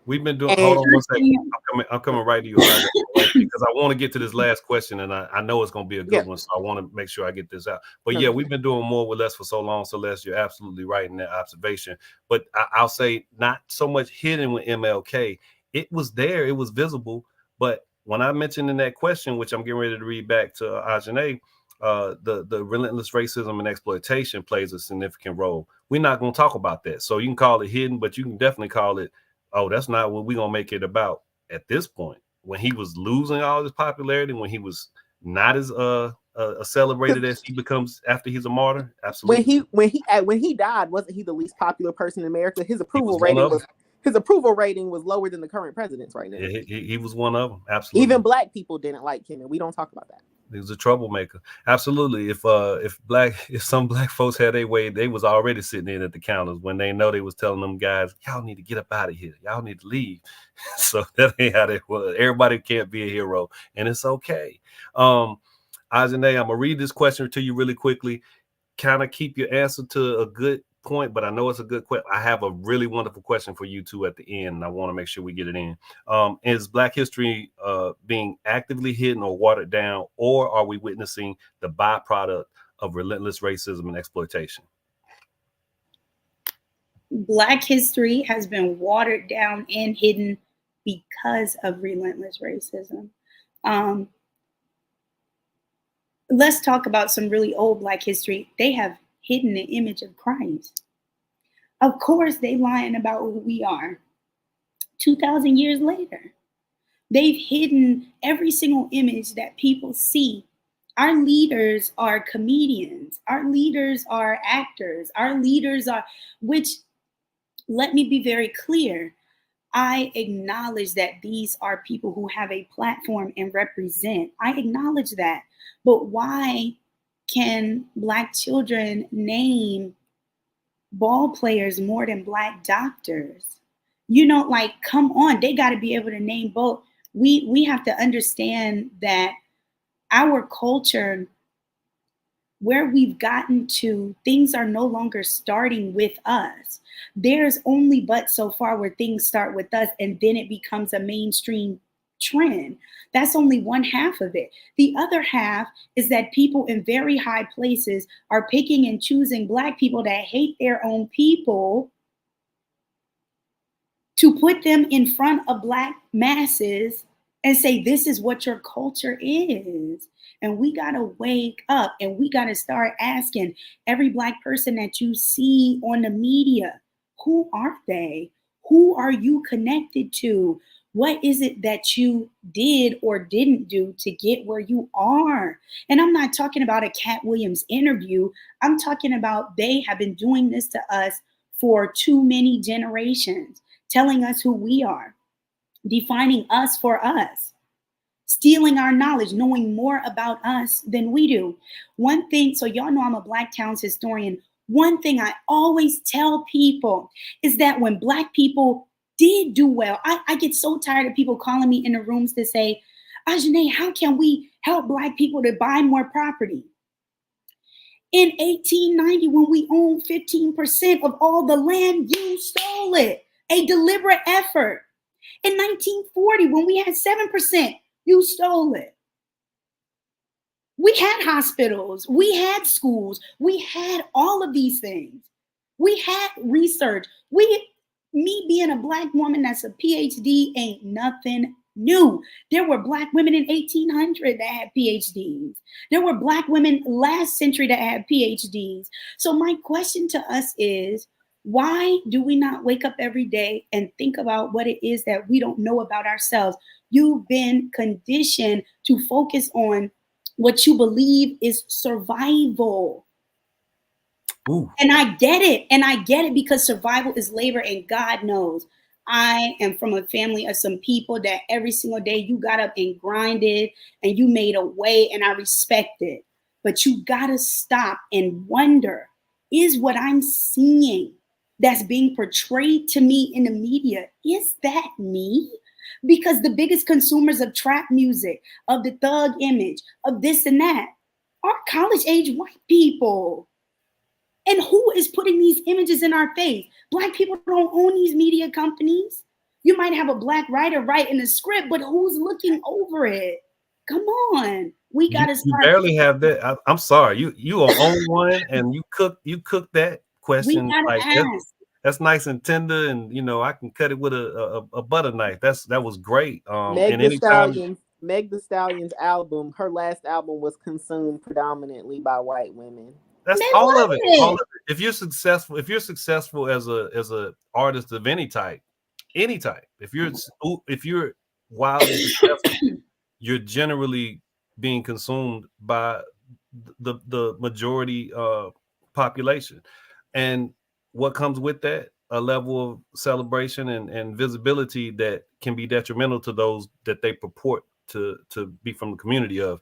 We've been doing. Hold on one second. I'm coming right to you because I want to get to this last question, and I know it's going to be a good one. So I want to make sure I get this out. But yeah, we've been doing more with less for so long. Celeste, you're absolutely right in that observation. But I'll say not so much hidden with MLK. It was there. It was visible. But when I mentioned in that question, which I'm getting ready to read back to Ajane, the relentless racism and exploitation plays a significant role. We're not going to talk about that. So you can call it hidden, but you can definitely call it, oh, that's not what we're going to make it about at this point. When he was losing all his popularity, when he was not as celebrated as he becomes after he's a martyr. Absolutely. When he died, wasn't he the least popular person in America? His approval rating was lower than the current president's right now. Yeah, he was one of them. Absolutely. Even Black people didn't like him, and we don't talk about that. He was a troublemaker. Absolutely. If some Black folks had their way, they was already sitting in at the counters when they know they was telling them guys, y'all need to get up out of here. Y'all need to leave. So that ain't how they was. Everybody can't be a hero, and it's okay. Ajane, I'm gonna read this question to you really quickly. Kind of keep your answer to a good point, but I know it's a good question. I have a really wonderful question for you two at the end, and I want to make sure we get it in. Is Black history being actively hidden or watered down, or are we witnessing the byproduct of relentless racism and exploitation? Black history has been watered down and hidden because of relentless racism. Let's talk about some really old Black history. They have hidden the image of Christ. Of course, they lying about who we are. 2,000 years later, they've hidden every single image that people see. Our leaders are comedians. Our leaders are actors. Our leaders are, which, let me be very clear. I acknowledge that these are people who have a platform and represent. I acknowledge that. But why can Black children name ball players more than Black doctors? You know, like, come on, they got to be able to name both. We have to understand that our culture, where we've gotten to, things are no longer starting with us. There's only but so far where things start with us and then it becomes a mainstream trend. That's only one half of it. The other half is that people in very high places are picking and choosing Black people that hate their own people to put them in front of Black masses and say, this is what your culture is. And we got to wake up and we got to start asking every Black person that you see on the media, who are they? Who are you connected to? What is it that you did or didn't do to get where you are? And I'm not talking about a Cat Williams interview. I'm talking about they have been doing this to us for too many generations, telling us who we are, defining us for us, stealing our knowledge, knowing more about us than we do. One thing, so y'all know I'm a Black towns historian. One thing I always tell people is that when Black people did do well, I get so tired of people calling me in the rooms to say, Ajane, how can we help Black people to buy more property? In 1890, when we owned 15% of all the land, you stole it. A deliberate effort. In 1940, when we had 7%, you stole it. We had hospitals, we had schools, we had all of these things. We had research. Me being a Black woman that's a PhD ain't nothing new. There were Black women in 1800 that had PhDs. There were Black women last century that had PhDs. So my question to us is, why do we not wake up every day and think about what it is that we don't know about ourselves? You've been conditioned to focus on what you believe is survival. Ooh. And I get it. And I get it because survival is labor. And God knows I am from a family of some people that every single day you got up and grinded and you made a way, and I respect it. But you got to stop and wonder, is what I'm seeing that's being portrayed to me in the media, is that me? Because the biggest consumers of trap music, of the thug image, of this and that, are college-age white people. And who is putting these images in our face? Black people don't own these media companies. You might have a Black writer writing the script, but who's looking over it? Come on. We got to start. You barely have that. I'm sorry. You are on one, and you cook that question. Like that's nice and tender, and I can cut it with a butter knife. That was great. Meg the Stallion's album, her last album, was consumed predominantly by white women. That's all of it. All of it. If you're successful as a artist of any type, if you're wildly successful, you're generally being consumed by the majority population. And what comes with that? A level of celebration and visibility that can be detrimental to those that they purport to be from the community of.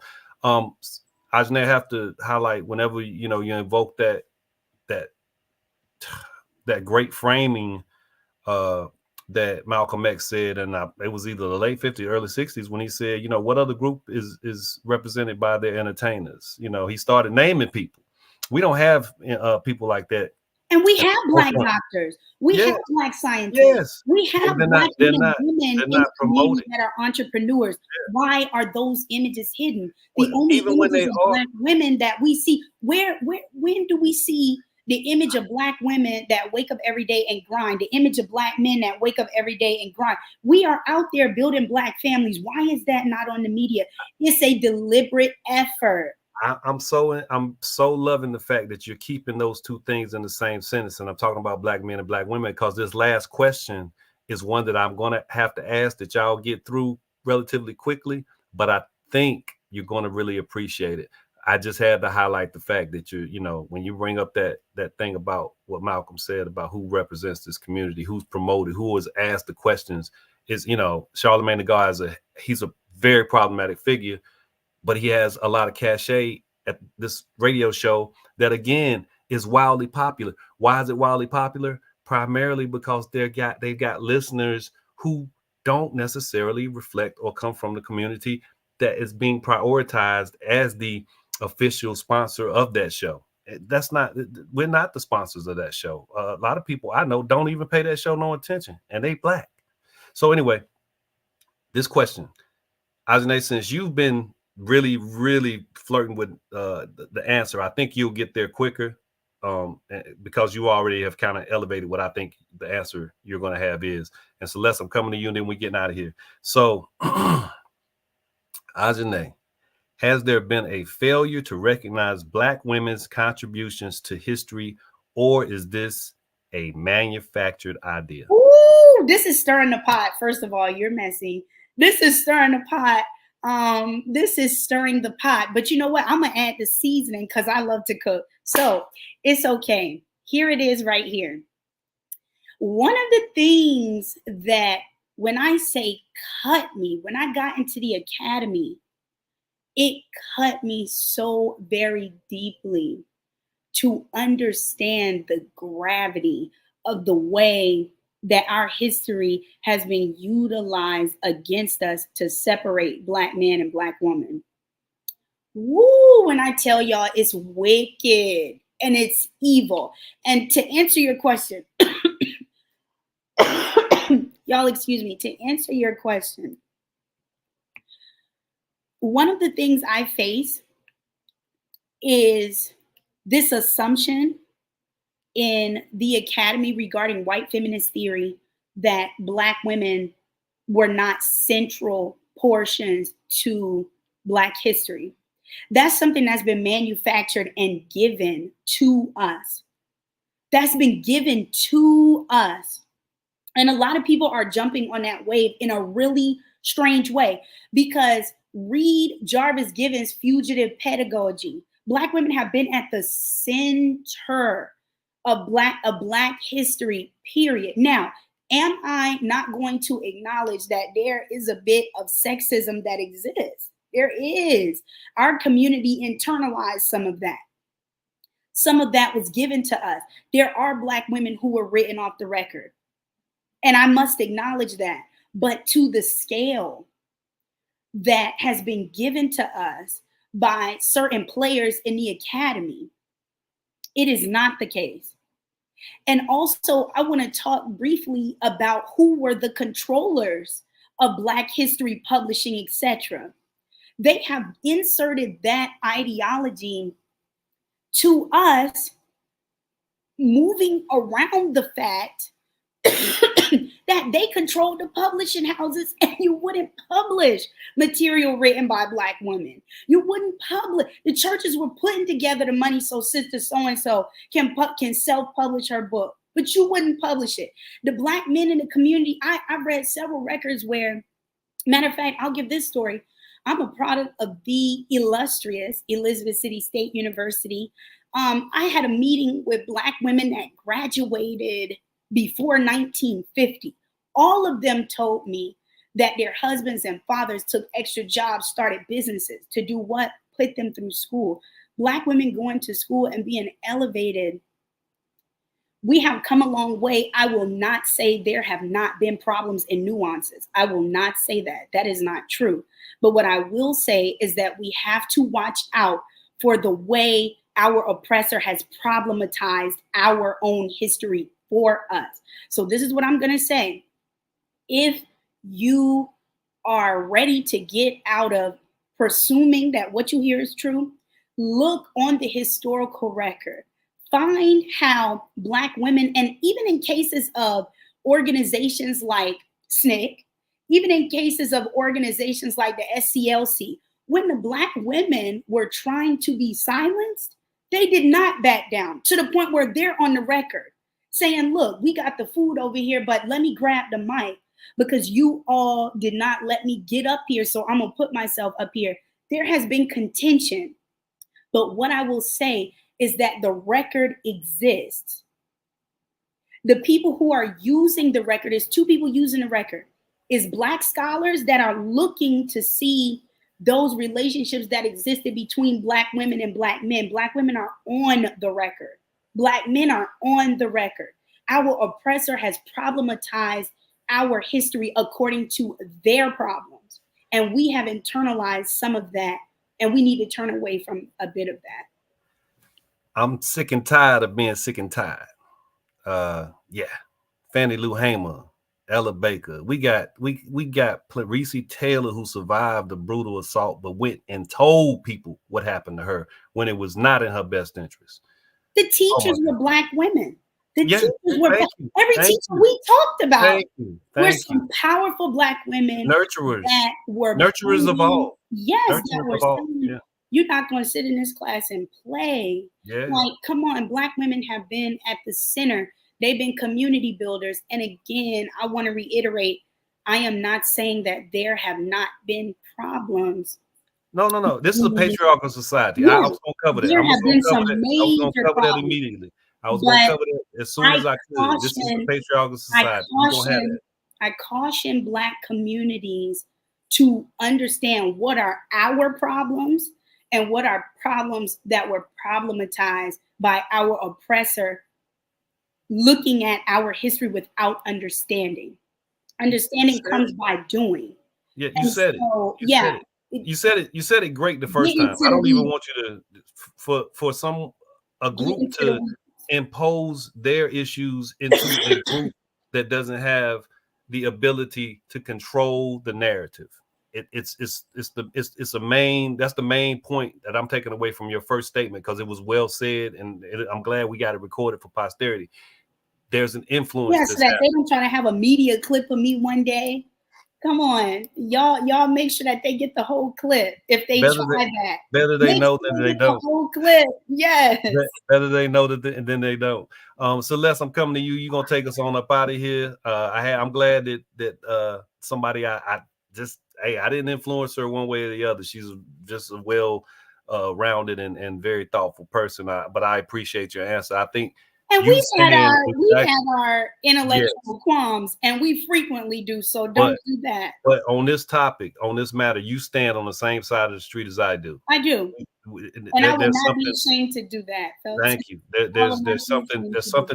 I just have to highlight whenever you invoke that great framing that Malcolm X said, and it was either the late 50s, early 60s, when he said, what other group is represented by their entertainers? He started naming people. We don't have people like that. And we have Black doctors. We have Black scientists. Yes. We have Black women in the community that are entrepreneurs. Yeah. Why are those images hidden? The only images of Black women that we see, when do we see the image of Black women that wake up every day and grind, the image of Black men that wake up every day and grind? We are out there building Black families. Why is that not on the media? It's a deliberate effort. I'm so loving the fact that you're keeping those two things in the same sentence. And I'm talking about Black men and Black women, because this last question is one that I'm going to have to ask that y'all get through relatively quickly, but I think you're going to really appreciate it. I just had to highlight the fact that when you bring up that thing about what Malcolm said about who represents this community, who's promoted, who was asked the questions, is, Charlemagne the God he's a very problematic figure, but he has a lot of cachet at this radio show that, again, is wildly popular. Why is it wildly popular? Primarily because they've got listeners who don't necessarily reflect or come from the community that is being prioritized as the official sponsor of that show. We're not the sponsors of that show. A lot of people I know don't even pay that show no attention, and they Black. So anyway, this question, Ajane, since you've been really, really flirting with the answer, I think you'll get there quicker because you already have kind of elevated what I think the answer you're going to have is. And Celeste, I'm coming to you, and then we're getting out of here. So, Ajane, has there been a failure to recognize Black women's contributions to history, or is this a manufactured idea? Ooh, this is stirring the pot. First of all, you're messy. This is stirring the pot. This is stirring the pot. But you know what? I'm going to add the seasoning because I love to cook. So it's okay. Here it is right here. One of the things that when I say cut me, when I got into the academy, it cut me so very deeply to understand the gravity of the way that our history has been utilized against us to separate Black men and Black women. Woo, when I tell y'all, it's wicked and it's evil. And to answer your question, y'all, excuse me, to answer your question, one of the things I face is this assumption in the academy regarding white feminist theory that Black women were not central portions to Black history. That's something that's been manufactured and given to us. That's been given to us. And a lot of people are jumping on that wave in a really strange way because read Jarvis Given's Fugitive Pedagogy. Black women have been at the center of Black history, period. Now, am I not going to acknowledge that there is a bit of sexism that exists? There is. Our community internalized some of that. Some of that was given to us. There are Black women who were written off the record. And I must acknowledge that. But to the scale that has been given to us by certain players in the academy, it is not the case. And also, I want to talk briefly about who were the controllers of Black history publishing, etc. They have inserted that ideology to us, moving around the fact that they controlled the publishing houses, and you wouldn't publish material written by Black women. You wouldn't publish. The churches were putting together the money so sister so-and-so can self-publish her book, but you wouldn't publish it. The Black men in the community, I read several records where, matter of fact, I'll give this story. I'm a product of the illustrious Elizabeth City State University. I had a meeting with Black women that graduated before 1950. All of them told me that their husbands and fathers took extra jobs, started businesses to do what? Put them through school. Black women going to school and being elevated. We have come a long way. I will not say there have not been problems and nuances. I will not say that. That is not true. But what I will say is that we have to watch out for the way our oppressor has problematized our own history for us. So this is what I'm going to say. If you are ready to get out of presuming that what you hear is true, look on the historical record. Find how Black women, and even in cases of organizations like SNCC, even in cases of organizations like the SCLC, when the Black women were trying to be silenced, they did not back down to the point where they're on the record saying, look, we got the food over here, but let me grab the mic because you all did not let me get up here, so I'm going to put myself up here. There has been contention. But what I will say is that the record exists. The people who are using the record, is two people using the record, is Black scholars that are looking to see those relationships that existed between Black women and Black men. Black women are on the record. Black men are on the record. Our oppressor has problematized our history according to their problems. And we have internalized some of that, and we need to turn away from a bit of that. I'm sick and tired of being sick and tired. Yeah. Fannie Lou Hamer, Ella Baker. We got Reese Taylor, who survived the brutal assault, but went and told people what happened to her when it was not in her best interest. The teachers were Black women. The teachers were every teacher you. we talked about. Thank were some powerful Black women nurturers that were nurturers of all. Yes, nurturers that were saying, you're not going to sit in this class and play. Yeah. Like, come on, Black women have been at the center. They've been community builders. And again, I want to reiterate, I am not saying that there have not been problems. No. This is a patriarchal society. Yeah. I was going to cover that. There have been some I was major going to cover that immediately. I was going to cover that as soon as I could. This is a patriarchal society. I caution Black communities to understand what are our problems and what are problems that were problematized by our oppressor, looking at our history without understanding. Understanding comes by doing. Yeah, you said it. You said it great the first time. I don't even want you to for a group to impose their issues into a group that doesn't have the ability to control the narrative. That's the main point that I'm taking away from your first statement, because it was well said, and I'm glad we got it recorded for posterity. There's an influence. Yes, so that they don't try to have a media clip of me one day. Come on, y'all make sure that they get the whole clip. If they that, better they know than they don't. The whole clip, yes. Better they know that than they don't. Celeste, I'm coming to you. You're gonna take us on up out of here. I'm glad that somebody I didn't influence her one way or the other. She's just a well rounded and very thoughtful person. But I appreciate your answer. I think. And we've had our intellectual qualms, and we frequently do, so don't do that. But on this topic, on this matter, you stand on the same side of the street as I do. I do. And I would not be ashamed to do that. Felton. Thank you. There's something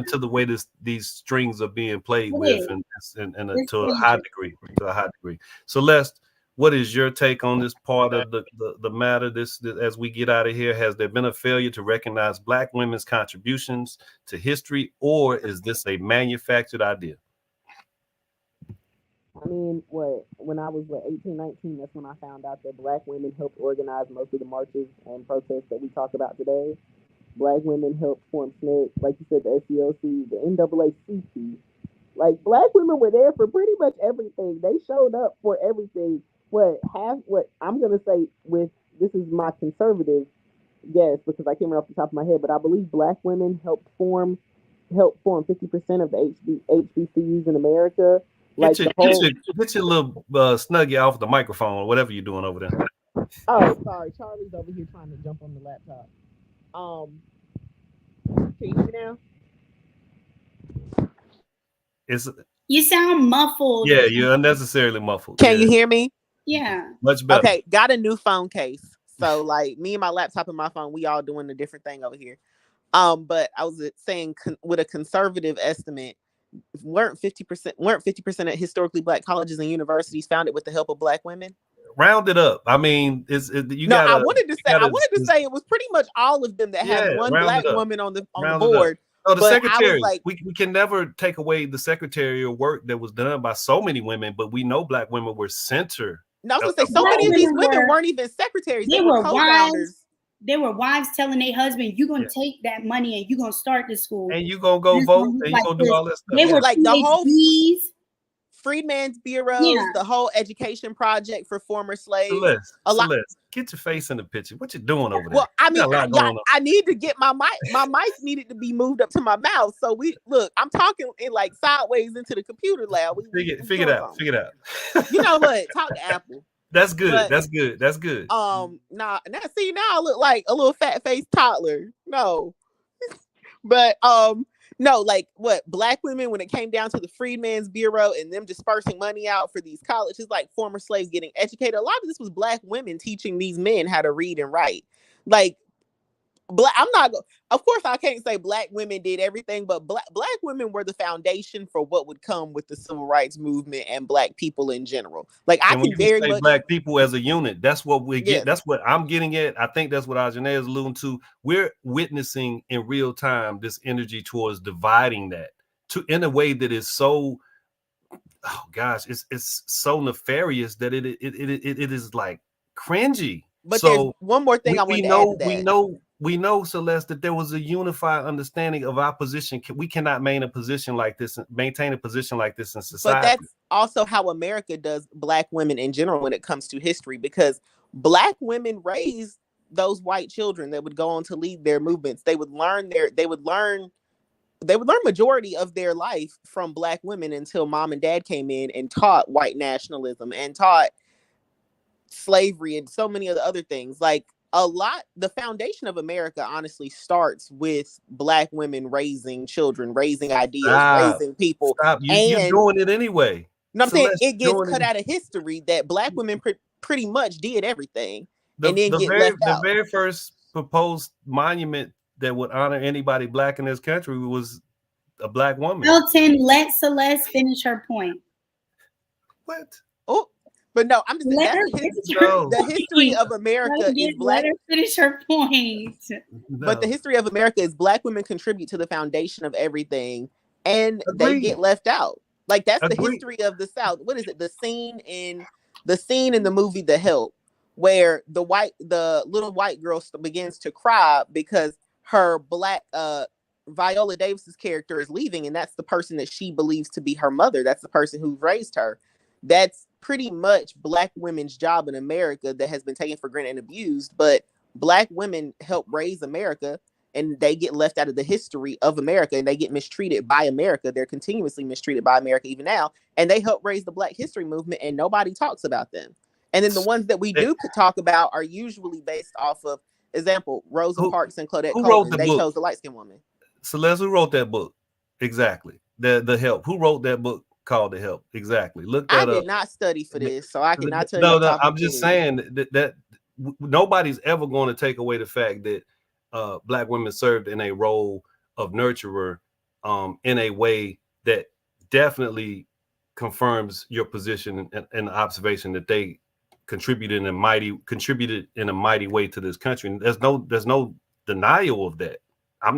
to the way these strings are being played with, and to a high degree. Celeste, what is your take on this part of the matter? This as we get out of here, has there been a failure to recognize Black women's contributions to history, or is this a manufactured idea? I mean, when I was 18, 19, that's when I found out that Black women helped organize most of the marches and protests that we talk about today. Black women helped form SNCC, like you said, the SCLC, the NAACP. Like, Black women were there for pretty much everything. They showed up for everything. What I'm gonna say this is my conservative guess, because I can't remember off the top of my head, but I believe Black women helped form 50% of the HBCUs in America. Like get your little snuggie off the microphone or whatever you're doing over there. Oh, sorry, Charlie's over here trying to jump on the laptop. Can you hear me now? You sound muffled. Yeah, you're unnecessarily muffled. Can you hear me? Yeah. Much better. Okay, got a new phone case. So like me and my laptop and my phone, we all doing a different thing over here. But I was saying with a conservative estimate, weren't 50% of historically Black colleges and universities founded with the help of Black women? Round it up. I mean, I wanted to say it was pretty much all of them that had one Black woman on the board. Oh, the secretary. We can never take away the secretarial work that was done by so many women, but we know Black women were center. No, I was gonna say so many of these women weren't even secretaries. They were co-founders. They were wives telling their husband, "You're gonna take that money and you're gonna start the school, and you're gonna go vote, and you're gonna do all that stuff." They were like the whole Freedmen's Bureaus, the whole education project for former slaves. Celeste, get your face in the picture. What you doing over there? Well, I mean, I need to get my mic. My mic needed to be moved up to my mouth. So I'm talking in like sideways into the computer lab. Figure it out. You know what? Talk to Apple. That's good. That's good. Now I look like a little fat faced toddler. No, but no, like what Black women, when it came down to the Freedmen's Bureau and them dispersing money out for these colleges, like former slaves getting educated, a lot of this was Black women teaching these men how to read and write. Like I'm not. Of course, I can't say black women did everything, but black women were the foundation for what would come with the civil rights movement and black people in general. Like I And when can you very say much black people as a unit, that's what we get. yes. That's what I'm getting at. I think that's what Ajane is alluding to. We're witnessing in real time this energy towards dividing that in a way that is so, oh gosh, it's so nefarious that it is like cringy. But there's So one more thing I wanted to add to that. we know, Celeste, that there was a unified understanding of our position. We cannot maintain a position like this in society. But that's also how America does black women in general when it comes to history, because black women raised those white children that would go on to lead their movements. They would learn majority of their life from black women until mom and dad came in and taught white nationalism and taught slavery and so many of the other things. Like the foundation of America honestly starts with black women raising children, raising ideas, raising people. Stop. You're doing it anyway. No, I'm saying it gets cut out of history that black women pretty much did everything and then get left out. The very first proposed monument that would honor anybody black in this country was a black woman. Felton, let Celeste finish her point. What? Oh, but no, I'm just saying the history of America is black. Let her finish her point. No. But the history of America is black women contribute to the foundation of everything, and they get left out. Like that's the history of the South. What is it? The scene in the movie The Help, where the little white girl begins to cry because her black Viola Davis's character is leaving, and that's the person that she believes to be her mother. That's the person who raised her. That's pretty much black women's job in America that has been taken for granted and abused. But black women help raise America, and they get left out of the history of America, and they get mistreated by America. They're continuously mistreated by America even now, and they help raise the Black History Movement, and nobody talks about them. And then the ones that we do talk about are usually based off of, example, Rosa Parks and Claudette Colvin. They chose the light-skinned woman. Celeste, who wrote that book? Exactly. The Help. Who wrote that book called The Help? Exactly. Look that up. I did not study for this, so I cannot tell you. No, I'm just saying that nobody's ever going to take away the fact that black women served in a role of nurturer in a way that definitely confirms your position and the observation that they contributed in a mighty way to this country. And there's no denial of that.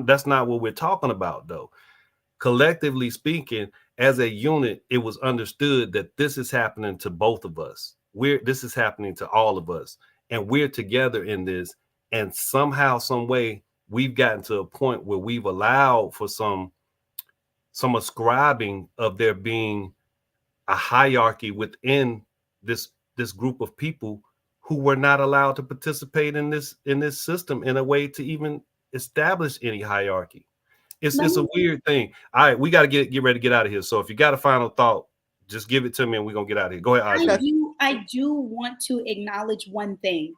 That's not what we're talking about, though. Collectively speaking, as a unit, it was understood that this is happening to both of us. This is happening to all of us, and we're together in this. And somehow, some way, we've gotten to a point where we've allowed for some ascribing of there being a hierarchy within this group of people who were not allowed to participate in this system in a way to even establish any hierarchy. It's a weird thing. All right, we got to get ready to get out of here. So if you got a final thought, just give it to me and we're going to get out of here. Go ahead, Aja. I do want to acknowledge one thing,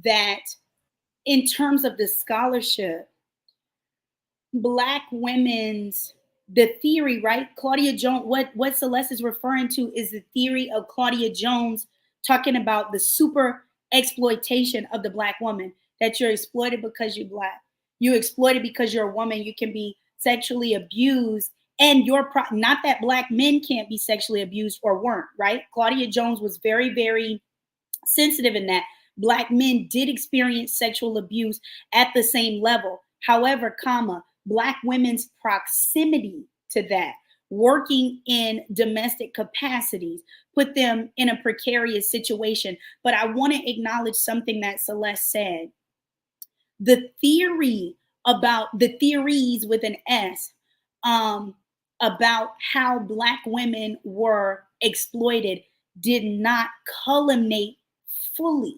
that in terms of the scholarship, Black women's, the theory, right? Claudia Jones, what Celeste is referring to is the theory of Claudia Jones talking about the super exploitation of the Black woman, that you're exploited because you're Black. You're exploited because you're a woman. You can be sexually abused, and not that Black men can't be sexually abused or weren't, right? Claudia Jones was very, very sensitive in that. Black men did experience sexual abuse at the same level. However, Black women's proximity to that, working in domestic capacities, put them in a precarious situation. But I want to acknowledge something that Celeste said. The theories with an S, about how Black women were exploited did not culminate fully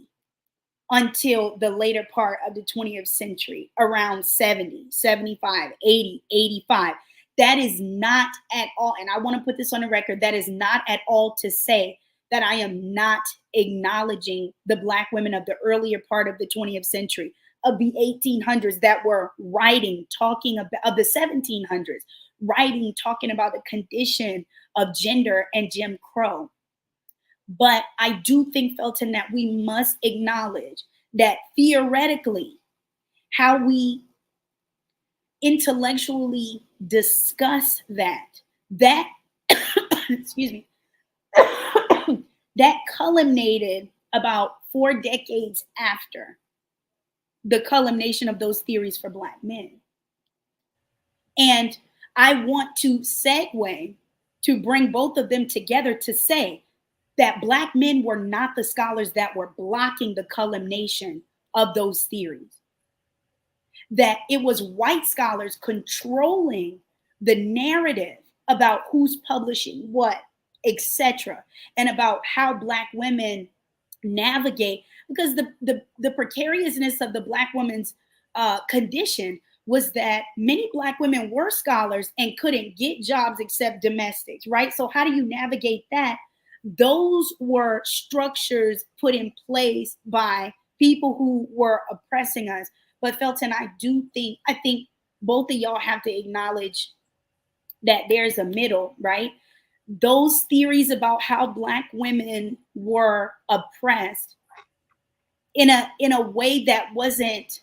until the later part of the 20th century, around 70, 75, 80, 85. That is not at all, and I want to put this on the record, that is not at all to say that I am not acknowledging the Black women of the earlier part of the 20th century, of the 1800s, that were writing, talking about, of the 1700s, writing, talking about the condition of gender and Jim Crow. But I do think, Felton, that we must acknowledge that theoretically, how we intellectually discuss that excuse me, that culminated about 4 decades after the culmination of those theories for Black men. And I want to segue to bring both of them together to say that Black men were not the scholars that were blocking the culmination of those theories. That it was white scholars controlling the narrative about who's publishing what, etc., and about how Black women navigate, because the precariousness of the Black woman's condition was that many Black women were scholars and couldn't get jobs except domestics, right? So how do you navigate that? Those were structures put in place by people who were oppressing us. But Felton, I think both of y'all have to acknowledge that there's a middle, right? Those theories about how Black women were oppressed in a way that wasn't,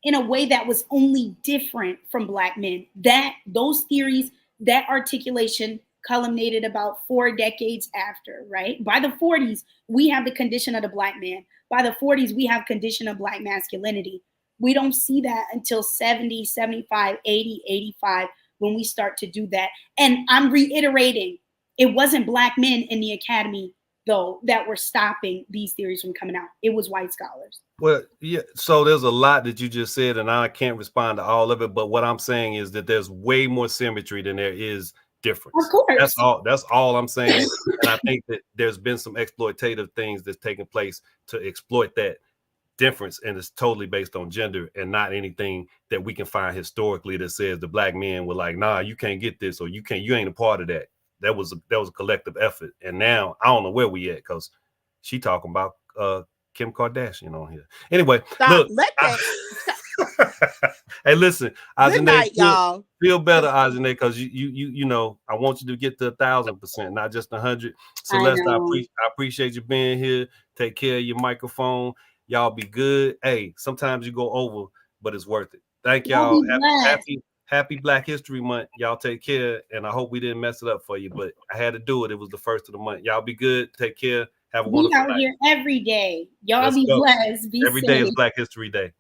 in a way that was only different from Black men. That those theories, that articulation culminated about 4 decades after, right? By the 40s, we have the condition of the Black man. By the 40s, we have condition of Black masculinity. We don't see that until 70, 75, 80, 85, when we start to do that. And I'm reiterating, it wasn't Black men in the academy, though, that were stopping these theories from coming out. It was white scholars. Well, yeah. So there's a lot that you just said, and I can't respond to all of it. But what I'm saying is that there's way more symmetry than there is difference. Of course. That's all I'm saying. And I think that there's been some exploitative things that's taken place to exploit that difference, and it's totally based on gender and not anything that we can find historically that says the Black men were like, nah, you can't get this, or you ain't a part of that. That was a collective effort. And now I don't know where we at, because she talking about Kim Kardashian on here. Anyway, Stop. look, hey, listen, Good night, y'all. Feel better, Ajane, because you know, I want you to get to 1,000%, not just 100. Celeste, I appreciate you being here. Take care of your microphone. Y'all be good. Hey, sometimes you go over, but it's worth it. Thank y'all. Happy Black History Month. Y'all take care, and I hope we didn't mess it up for you, but I had to do it. It was the first of the month. Y'all be good. Take care. Have a wonderful night. We out here every day. Y'all be blessed. Be Every day is Black History Day.